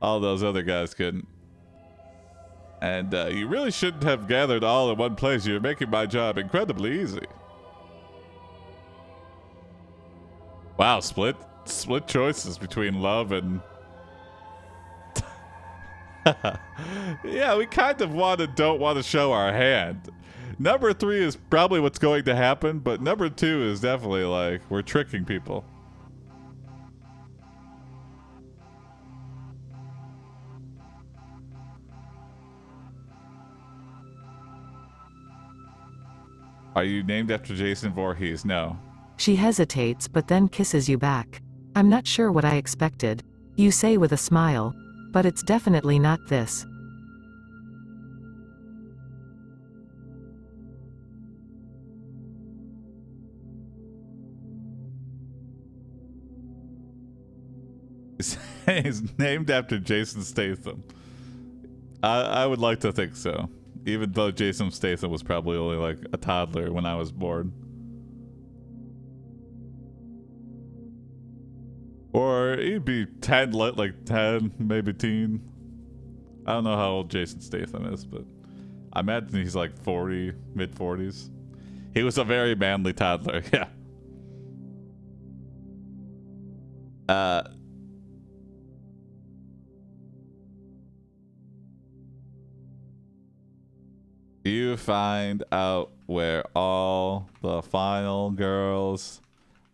all those other guys couldn't. And you really shouldn't have gathered all in one place. You're making my job incredibly easy. Wow, split choices between love and... Yeah, we kind of don't want to show our hand. Number 3 is probably what's going to happen, but number 2 is definitely like, we're tricking people. Are you named after Jason Voorhees? No. She hesitates but then kisses you back. I'm not sure what I expected. You say with a smile. But it's definitely not this. He's named after Jason Statham. I would like to think so. Even though Jason Statham was probably only like a toddler when I was born. Or he'd be 10, like 10, maybe teen. I don't know how old Jason Statham is, but I imagine he's like 40, mid-40s. He was a very manly toddler, yeah. You find out where all the final girls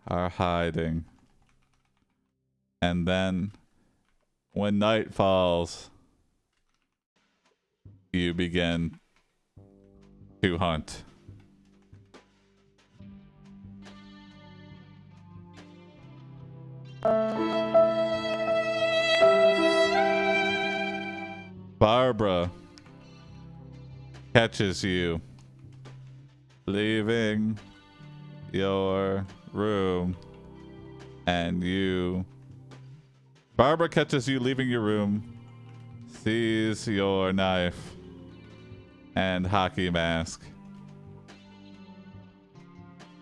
are hiding. And then, when night falls, you begin to hunt. Barbara catches you leaving your room, and Barbara catches you leaving your room, sees your knife and hockey mask,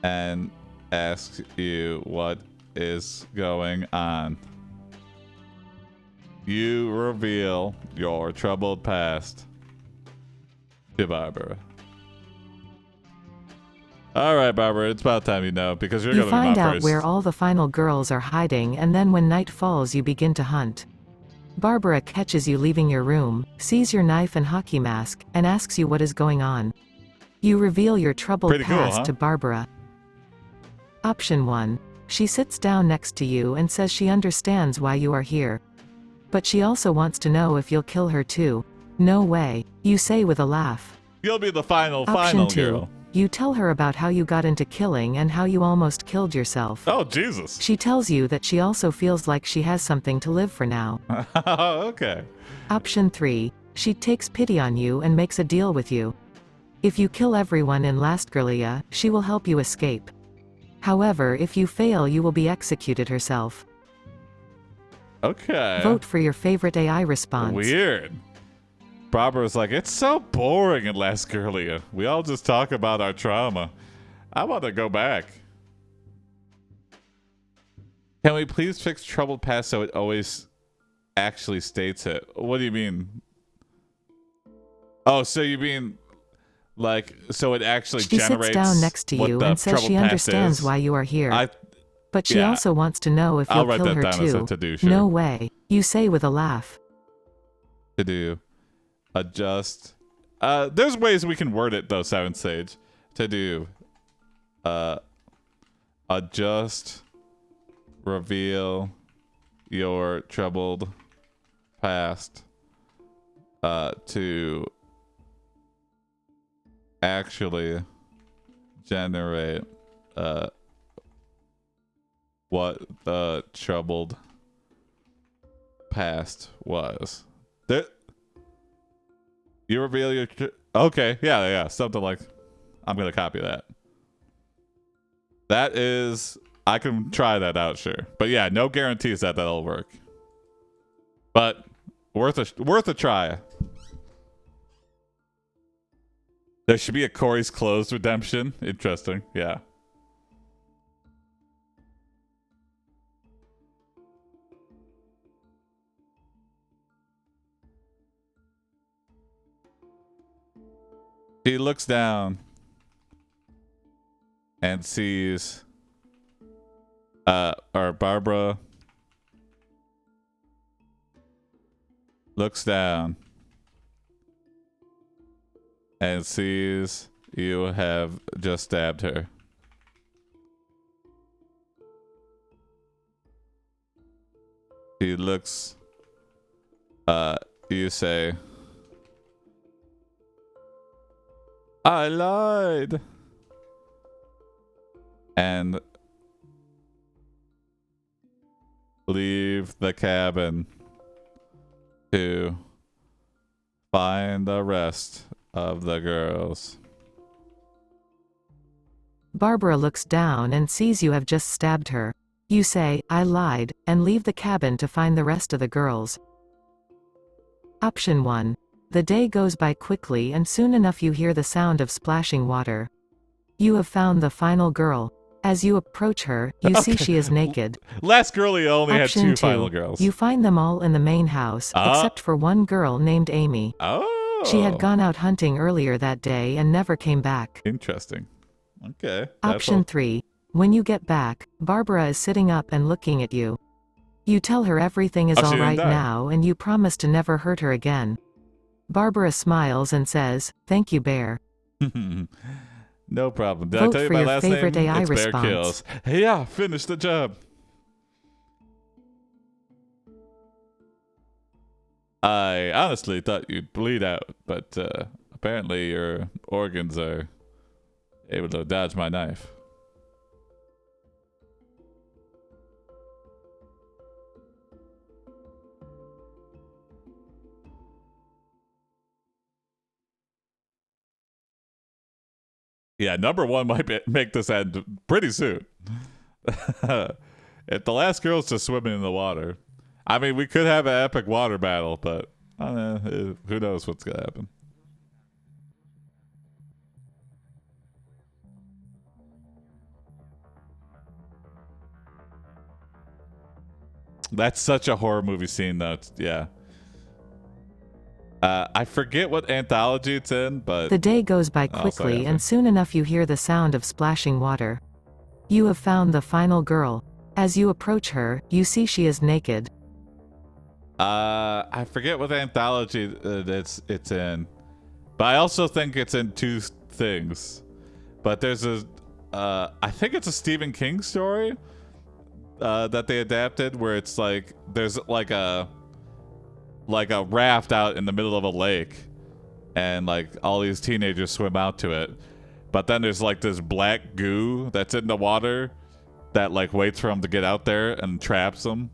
and asks you what is going on. You reveal your troubled past to Barbara. All right, Barbara, it's about time you know, because you're going to be my first. You find out where all the final girls are hiding, and then when night falls you begin to hunt. Barbara catches you leaving your room, sees your knife and hockey mask, and asks you what is going on. You reveal your troubled past to Barbara. Option 1. She sits down next to you and says she understands why you are here. But she also wants to know if you'll kill her too. No way, you say with a laugh. You'll be the final Option 2. girl. You tell her about how you got into killing and how you almost killed yourself. Oh, Jesus. She tells you that she also feels like she has something to live for now. Okay. Option 3. She takes pity on you and makes a deal with you. If you kill everyone in Lastgirlia, she will help you escape. However, if you fail, you will be executed herself. Okay. Vote for your favorite AI response. Weird. Barbara's like, it's so boring in Lastgirlia. We all just talk about our trauma. I want to go back. Can we please fix troubled past so it always actually states it? What do you mean? Oh, so you mean like so it actually generates. She sits down next to you and says she understands why you are here. But she Yeah. also wants to know if I'll you'll write kill that her down as a too. to-do, sure. No way, you say with a laugh. To do. Adjust. There's ways we can word it though, Seven Sage. To do. Adjust. Reveal your troubled past. To actually generate what the troubled past was. There, you reveal your okay, yeah, something like. I'm gonna copy that. That is, I can try that out, sure, but yeah, no guarantees that that'll work. But worth a try. There should be a Corey's Closed redemption. Interesting, yeah. He looks down and sees or Barbara looks down and sees you have just stabbed her. He looks you say, I lied. And leave the cabin to find the rest of the girls. Barbara looks down and sees you have just stabbed her. You say, I lied, and leave the cabin to find the rest of the girls. Option 1. The day goes by quickly and soon enough you hear the sound of splashing water. You have found the final girl. As you approach her, you see she is naked. Last girlie only Option had 2 2. final girls. You find them all in the main house, except for one girl named Amy. Oh. She had gone out hunting earlier that day and never came back. Interesting. Okay. Option 3. When you get back, Barbara is sitting up and looking at you. You tell her everything is Oh, she all didn't right die. now and you promise to never hurt her again. Barbara smiles and says, thank you, Bear. No problem. Did I Vote tell you for my your last favorite name? AI It's Bear response. Kills. Hey, yeah, finish the job. I honestly thought you'd bleed out, but apparently your organs are able to dodge my knife. Yeah, number 1 might make this end pretty soon. If the last girl's just swimming in the water, I mean, we could have an epic water battle, but who knows what's gonna happen. That's such a horror movie scene, though. Yeah. I forget what anthology it's in, but The day goes by I'll say quickly after. and soon enough you hear the sound of splashing water. You have found the final girl. As you approach her, you see she is naked. I forget what anthology it's in, but I also think it's in 2 things. But there's I think it's a Stephen King story that they adapted, where it's like there's like a raft out in the middle of a lake, and like all these teenagers swim out to it, but then there's like this black goo that's in the water that like waits for them to get out there and traps them.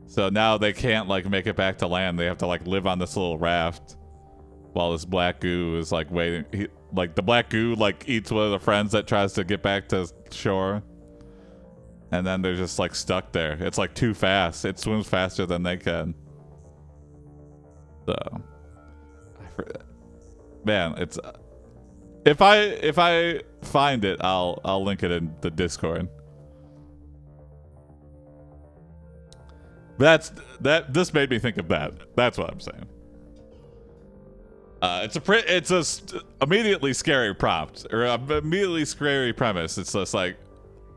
So now they can't like make it back to land. They have to like live on this little raft while this black goo is like waiting. Like the black goo like eats one of the friends that tries to get back to shore, and then they're just like stuck there. It's like too fast. It swims faster than they can. So, man, it's if I find it, I'll link it in the Discord. This made me think of that. That's what I'm saying. It's a immediately scary prompt or immediately scary premise. It's just like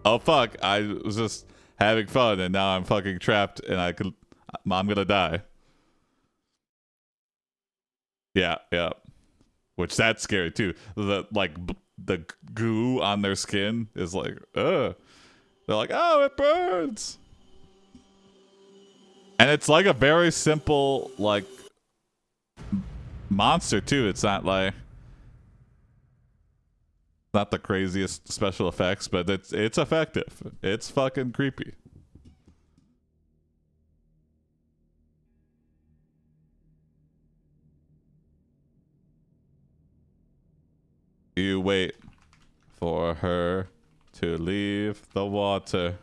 oh fuck, I was just having fun and now I'm fucking trapped and I'm gonna die. Yeah, yeah. Which that's scary too. The goo on their skin is like, ugh. They're like, oh, it burns. And it's like a very simple like monster too. It's not like not the craziest special effects, but it's effective. It's fucking creepy. You wait for her to leave the water.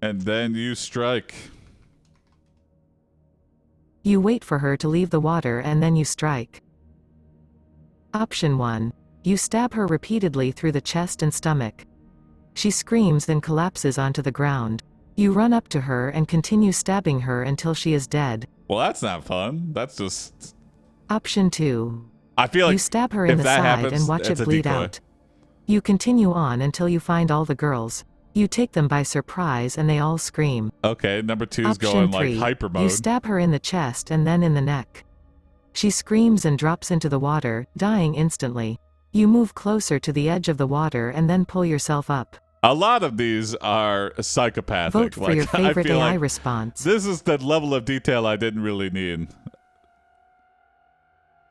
And then you strike. You wait for her to leave the water and then you strike. Option 1. You stab her repeatedly through the chest and stomach. She screams and collapses onto the ground. You run up to her and continue stabbing her until she is dead. Well, that's not fun. That's just... Option 2. I feel like you stab her in the side happens, and watch it bleed out. You continue on until you find all the girls. You take them by surprise and they all scream. Okay, number 2 is Option going 3. like hyper mode. You stab her in the chest and then in the neck. She screams and drops into the water, dying instantly. You move closer to the edge of the water and then pull yourself up. A lot of these are psychopathic. Vote for your favorite AI response. This is the level of detail I didn't really need.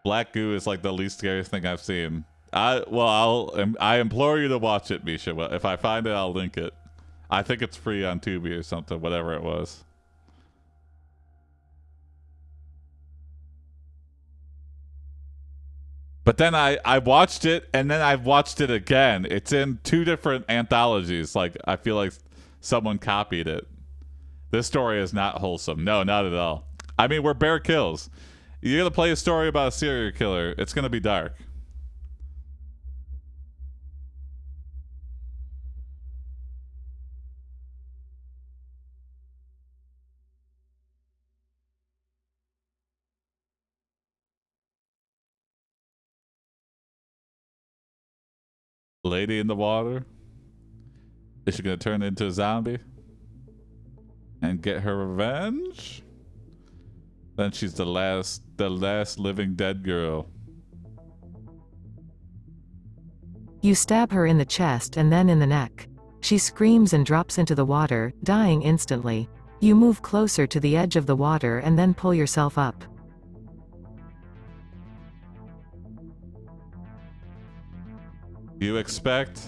Black goo is like the least scariest thing I've seen. I implore you to watch it, Misha. If I find it, I'll link it. I think it's free on Tubi or something, whatever it was. But then I watched it, and then I watched it again. It's in 2 different anthologies. Like, I feel like someone copied it. This story is not wholesome. No, not at all. I mean, we're Bear Kills. You're going to play a story about a serial killer. It's going to be dark. Lady in the water. Is she gonna turn into a zombie and get her revenge? Then she's the last living dead girl. You stab her in the chest and then in the neck. She screams and drops into the water, dying instantly. You move closer to the edge of the water and then pull yourself up. You expect...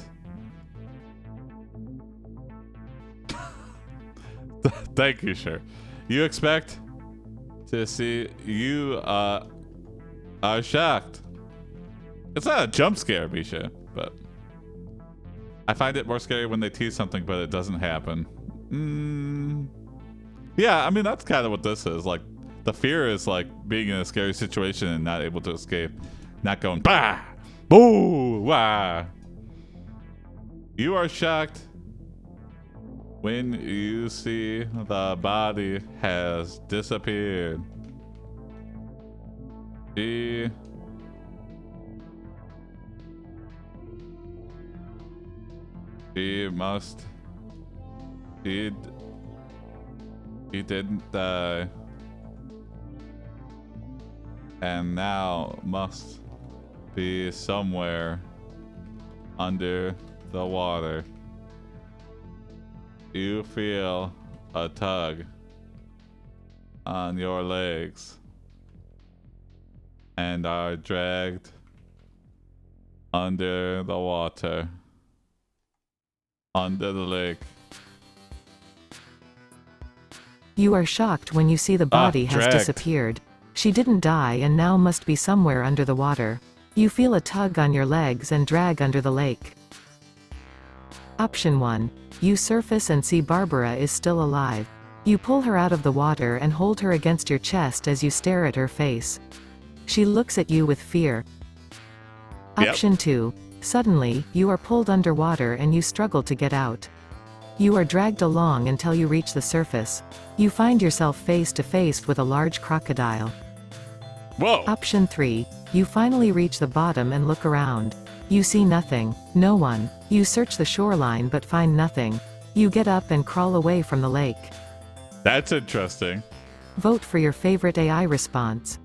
Thank you, sure. You expect to see... You are shocked. It's not a jump scare, Misha, but... I find it more scary when they tease something, but it doesn't happen. Yeah, I mean, that's kind of what this is. Like, the fear is like being in a scary situation and not able to escape. Not going, bah! Boo! Wah! You are shocked when you see the body has disappeared. She must... She didn't die. And now must be somewhere under the water. You feel a tug on your legs and are dragged under the water, under the lake. You are shocked when you see the body has dragged. disappeared. She didn't die and now must be somewhere under the water. You feel a tug on your legs and drag under the lake. Option 1. You surface and see Barbara is still alive. You pull her out of the water and hold her against your chest as you stare at her face. She looks at you with fear. Option 2. Suddenly, you are pulled underwater and you struggle to get out. You are dragged along until you reach the surface. You find yourself face to face with a large crocodile. Whoa! Option 3. You finally reach the bottom and look around. You see nothing. No one. You search the shoreline but find nothing. You get up and crawl away from the lake. That's interesting. Vote for your favorite AI response.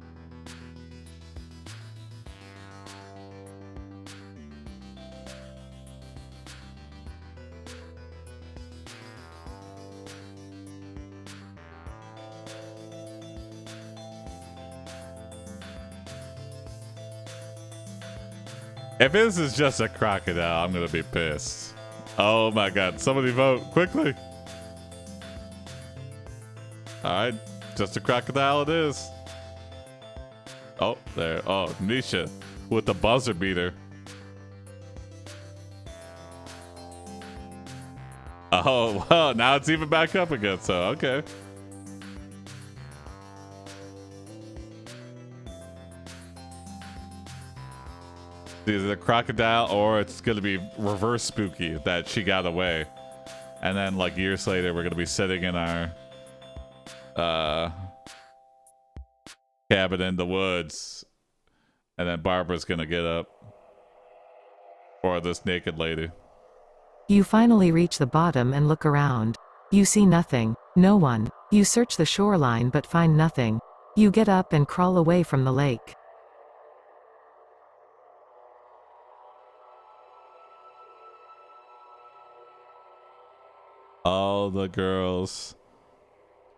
If this is just a crocodile, I'm gonna be pissed. Oh my god, somebody vote quickly. Alright, just a crocodile it is. Oh, there. Oh, Nisha with the buzzer beater. Oh, well, now it's even back up again, so okay. Either the crocodile or it's gonna be reverse spooky that she got away. And then like years later we're gonna be sitting in our cabin in the woods and then Barbara's gonna get up. Or this naked lady. You finally reach the bottom and look around. You see nothing. No one. You search the shoreline but find nothing. You get up and crawl away from the lake. All the girls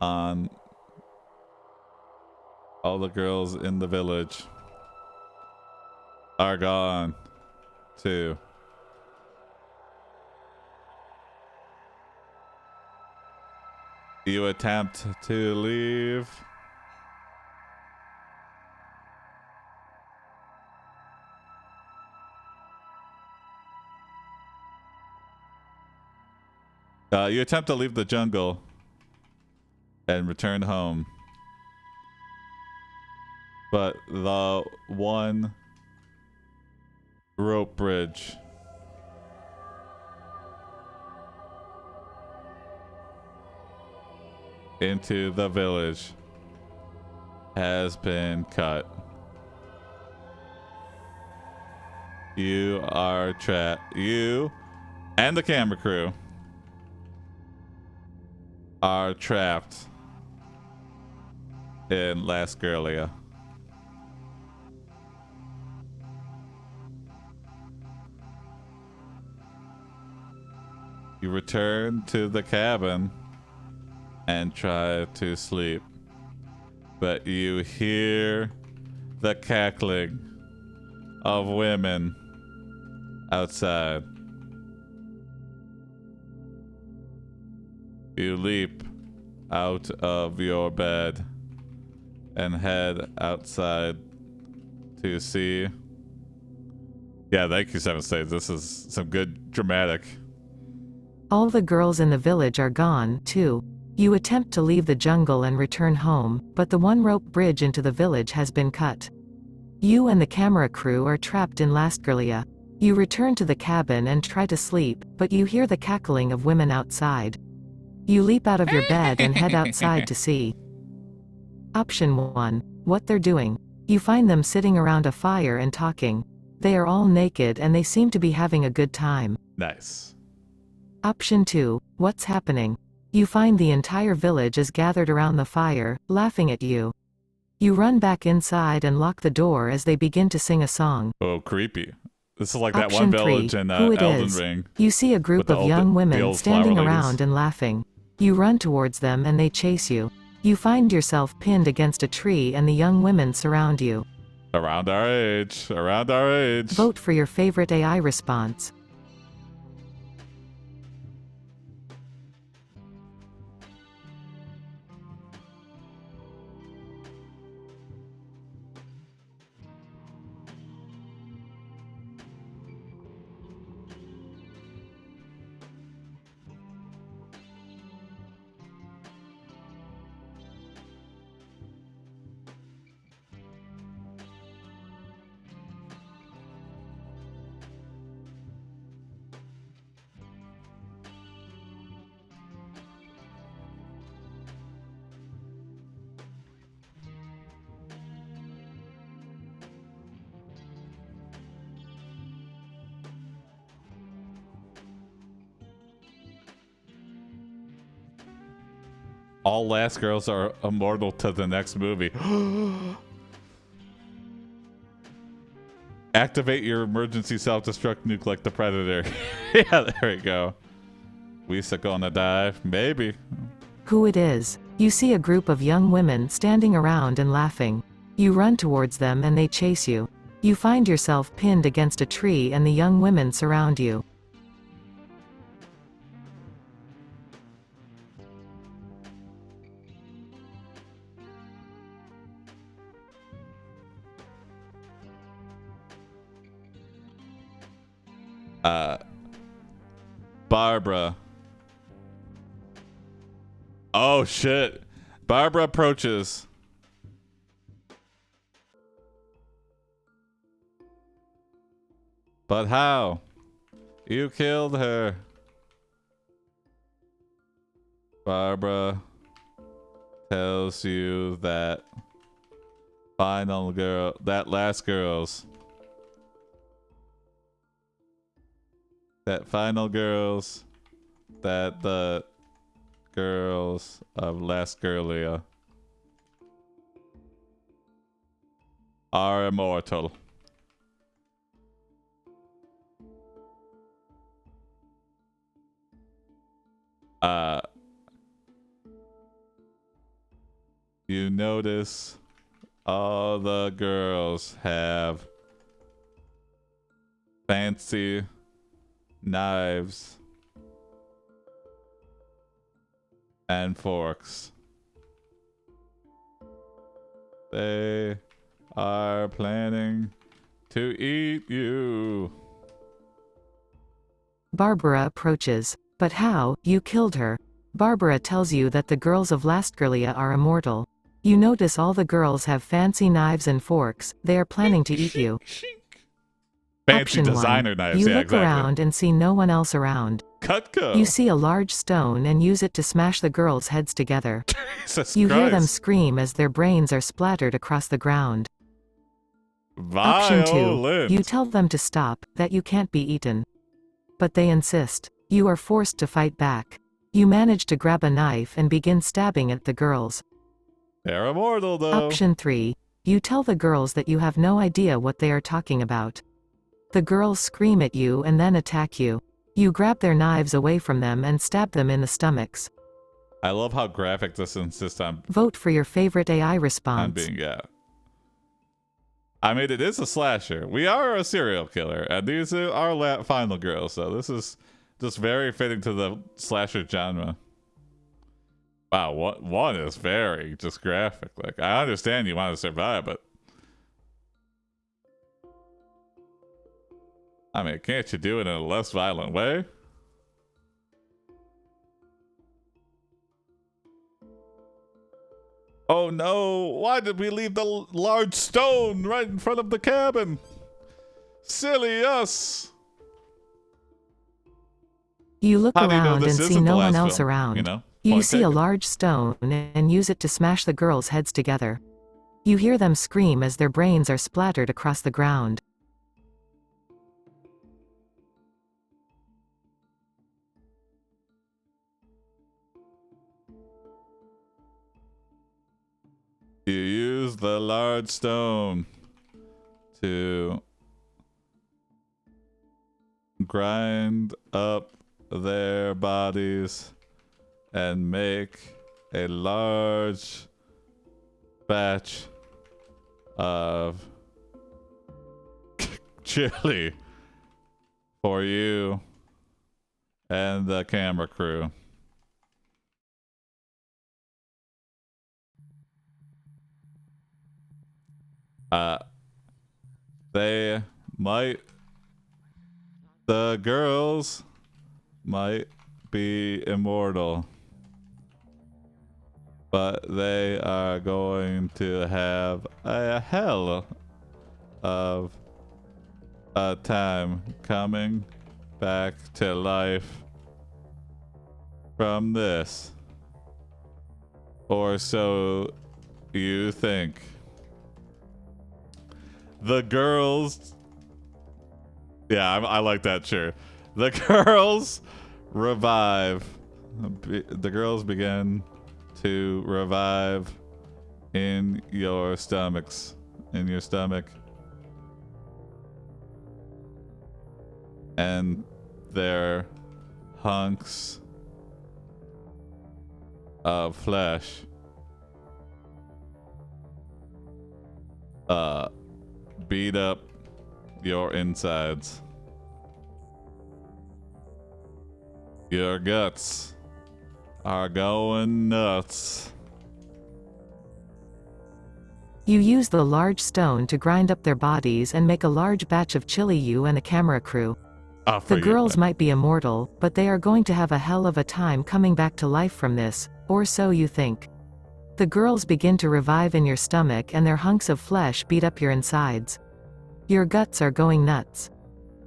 in the village are gone too. You attempt to leave. You attempt to leave the jungle and return home. But the one rope bridge into the village has been cut. You are trapped. You and the camera crew are trapped in Laskerlia. You return to the cabin and try to sleep, but you hear the cackling of women outside. You leap out of your bed and head outside to see. Yeah, thank you, Seven States. This is some good dramatic. All the girls in the village are gone, too. You attempt to leave the jungle and return home, but the one rope bridge into the village has been cut. You and the camera crew are trapped in Laskerlia. You return to the cabin and try to sleep, but you hear the cackling of women outside. You leap out of your bed and head outside to see. Option 1. What they're doing. You find them sitting around a fire and talking. They are all naked and they seem to be having a good time. Nice. Option 2. What's happening? You find the entire village is gathered around the fire, laughing at you. You run back inside and lock the door as they begin to sing a song. Oh, creepy. This is like that Option one village 3. in Who it Elden is. Ring. You see a group of young women standing around and laughing. You run towards them and they chase you. You find yourself pinned against a tree and the young women surround you. Around our age. Around our age. Vote for your favorite AI response. All last girls are immortal to the next movie. Activate your emergency self-destruct nuke like the Predator. Yeah, there we go. We's gonna die. Maybe. Who it is. You see a group of young women standing around and laughing. You run towards them and they chase you. You find yourself pinned against a tree and the young women surround you. Barbara. Oh shit. Barbara approaches. But how? You killed her. Barbara tells you that that last girls. That final girls. That the girls of Last Girlia are immortal. You notice all the girls have fancy knives and forks. They are planning to eat you. Barbara approaches. But how? You killed her. Barbara tells you that the girls of Lastgirlia are immortal. You notice all the girls have fancy knives and forks. They are planning to eat you. Fancy Option designer 1. knives. You Yeah, look exactly. around and see no one else around. Cutco. You see a large stone and use it to smash the girls' heads together. Jesus You hear them Christ. scream as their brains are splattered across the ground. Option 2. Violent. You tell them to stop, that you can't be eaten. But they insist. You are forced to fight back. You manage to grab a knife and begin stabbing at the girls. They're immortal, though. Option 3. You tell the girls that you have no idea what they are talking about. The girls scream at you and then attack you. You grab their knives away from them and stab them in the stomachs. I love how graphic this insists on Vote for your favorite AI response. being, yeah. I mean, it is a slasher. We are a serial killer, and these are our final girls, so this is just very fitting to the slasher genre. Wow, one is very just graphic. Like, I understand you want to survive, but I mean, can't you do it in a less violent way? Oh no, why did we leave the large stone right in front of the cabin? Silly us. You look How do you know around this and see isn't the no one last else film? around. You know? You Point see a taken. large stone and use it to smash the girls' heads together. You hear them scream as their brains are splattered across the ground. You use the large stone to grind up their bodies and make a large batch of chili for you and the camera crew. They might, the girls might be immortal, but they are going to have a hell of a time coming back to life from this. Or so you think. The girls... Yeah, I like that, sure. The girls revive. The girls begin to revive in your stomachs. In your stomach. And they're hunks of flesh. Beat up your insides. Your guts are going nuts. You use the large stone to grind up their bodies and make a large batch of chili you and a camera crew. The girls might be immortal, but they are going to have a hell of a time coming back to life from this, or so you think. The girls begin to revive in your stomach and their hunks of flesh beat up your insides. Your guts are going nuts.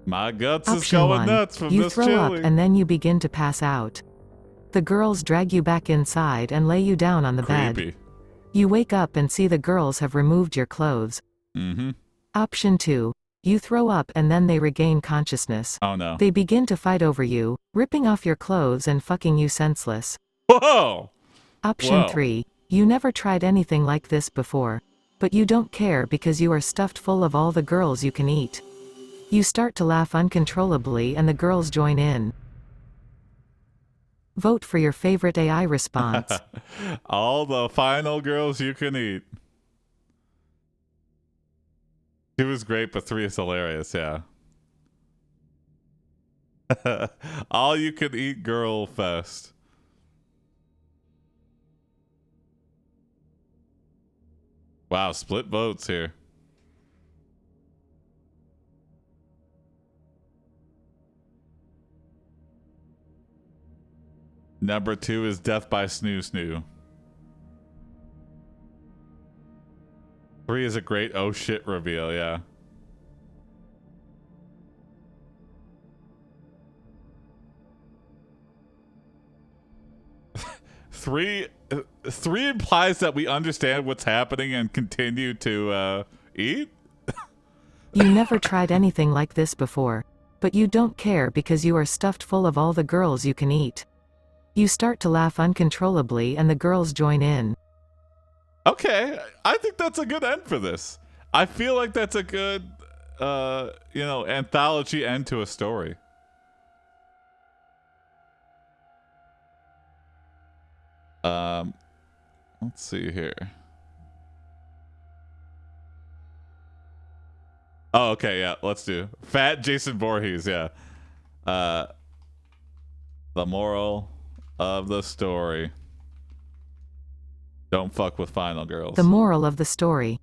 My guts Option is going 1, nuts from you this throw chili. up and then you begin to pass out. The girls drag you back inside and lay you down on the bed. You wake up and see the girls have removed your clothes. Option 2, you throw up and then they regain consciousness. Oh no. They begin to fight over you, ripping off your clothes and fucking you senseless. Whoa! Option 3, you never tried anything like this before. But you don't care because you are stuffed full of all the girls you can eat. You start to laugh uncontrollably and the girls join in. Vote for your favorite AI response. All the final girls you can eat. 2 is great, but 3 is hilarious, yeah. All you can eat girl fest. Wow, split votes here. Number 2 is Death by Snoo Snoo. 3 is a great oh shit reveal, yeah. Three implies that we understand what's happening and continue to eat. You never tried anything like this before. But you don't care because you are stuffed full of all the girls you can eat. You start to laugh uncontrollably and the girls join in. Okay, I think that's a good end for this. I feel like that's a good, anthology end to a story. Let's see here. Oh, okay, yeah, let's do Fat Jason Voorhees, yeah. The moral of the story. Don't fuck with final girls. The moral of the story.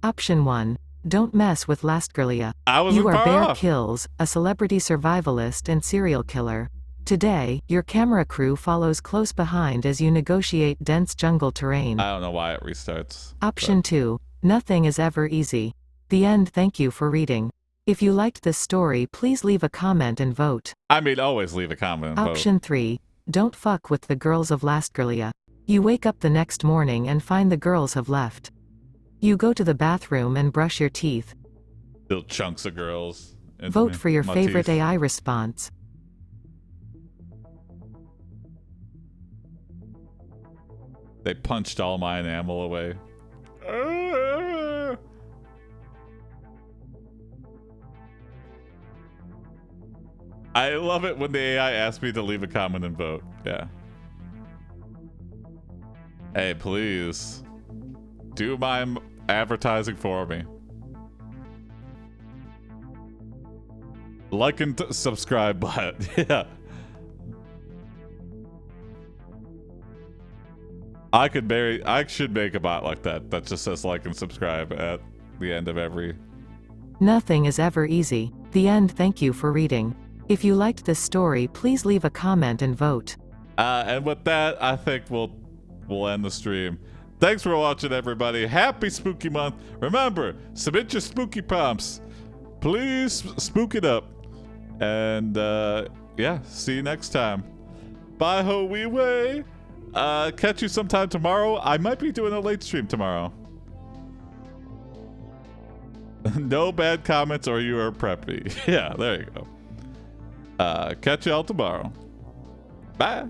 Option 1. Don't mess with Lastgirlia. You are Bear Kills, a celebrity survivalist and serial killer. Today, your camera crew follows close behind as you negotiate dense jungle terrain. I don't know why it restarts. Option 2. Nothing is ever easy. The end. Thank you for reading. If you liked this story, please leave a comment and vote. I mean, always leave a comment and Option vote. 3. Don't fuck with the girls of Lastgirlia. You wake up the next morning and find the girls have left. You go to the bathroom and brush your teeth. Little chunks of girls. Vote for your favorite AI response. They punched all my enamel away. I love it when the AI asks me to leave a comment and vote. Yeah. Hey, please do my advertising for me. Like and subscribe button. Yeah. I should make a bot like that just says like and subscribe at the end of every. Nothing is ever easy. The end. Thank you for reading. If you liked this story, please leave a comment and vote. And with that, I think we'll end the stream. Thanks for watching, everybody. Happy spooky month. Remember, submit your spooky prompts. Please spook it up. And yeah, see you next time. Bye ho wee way. Catch you sometime tomorrow. I might be doing a late stream tomorrow. No bad comments or you are preppy. Yeah, there you go. Catch y'all tomorrow. Bye.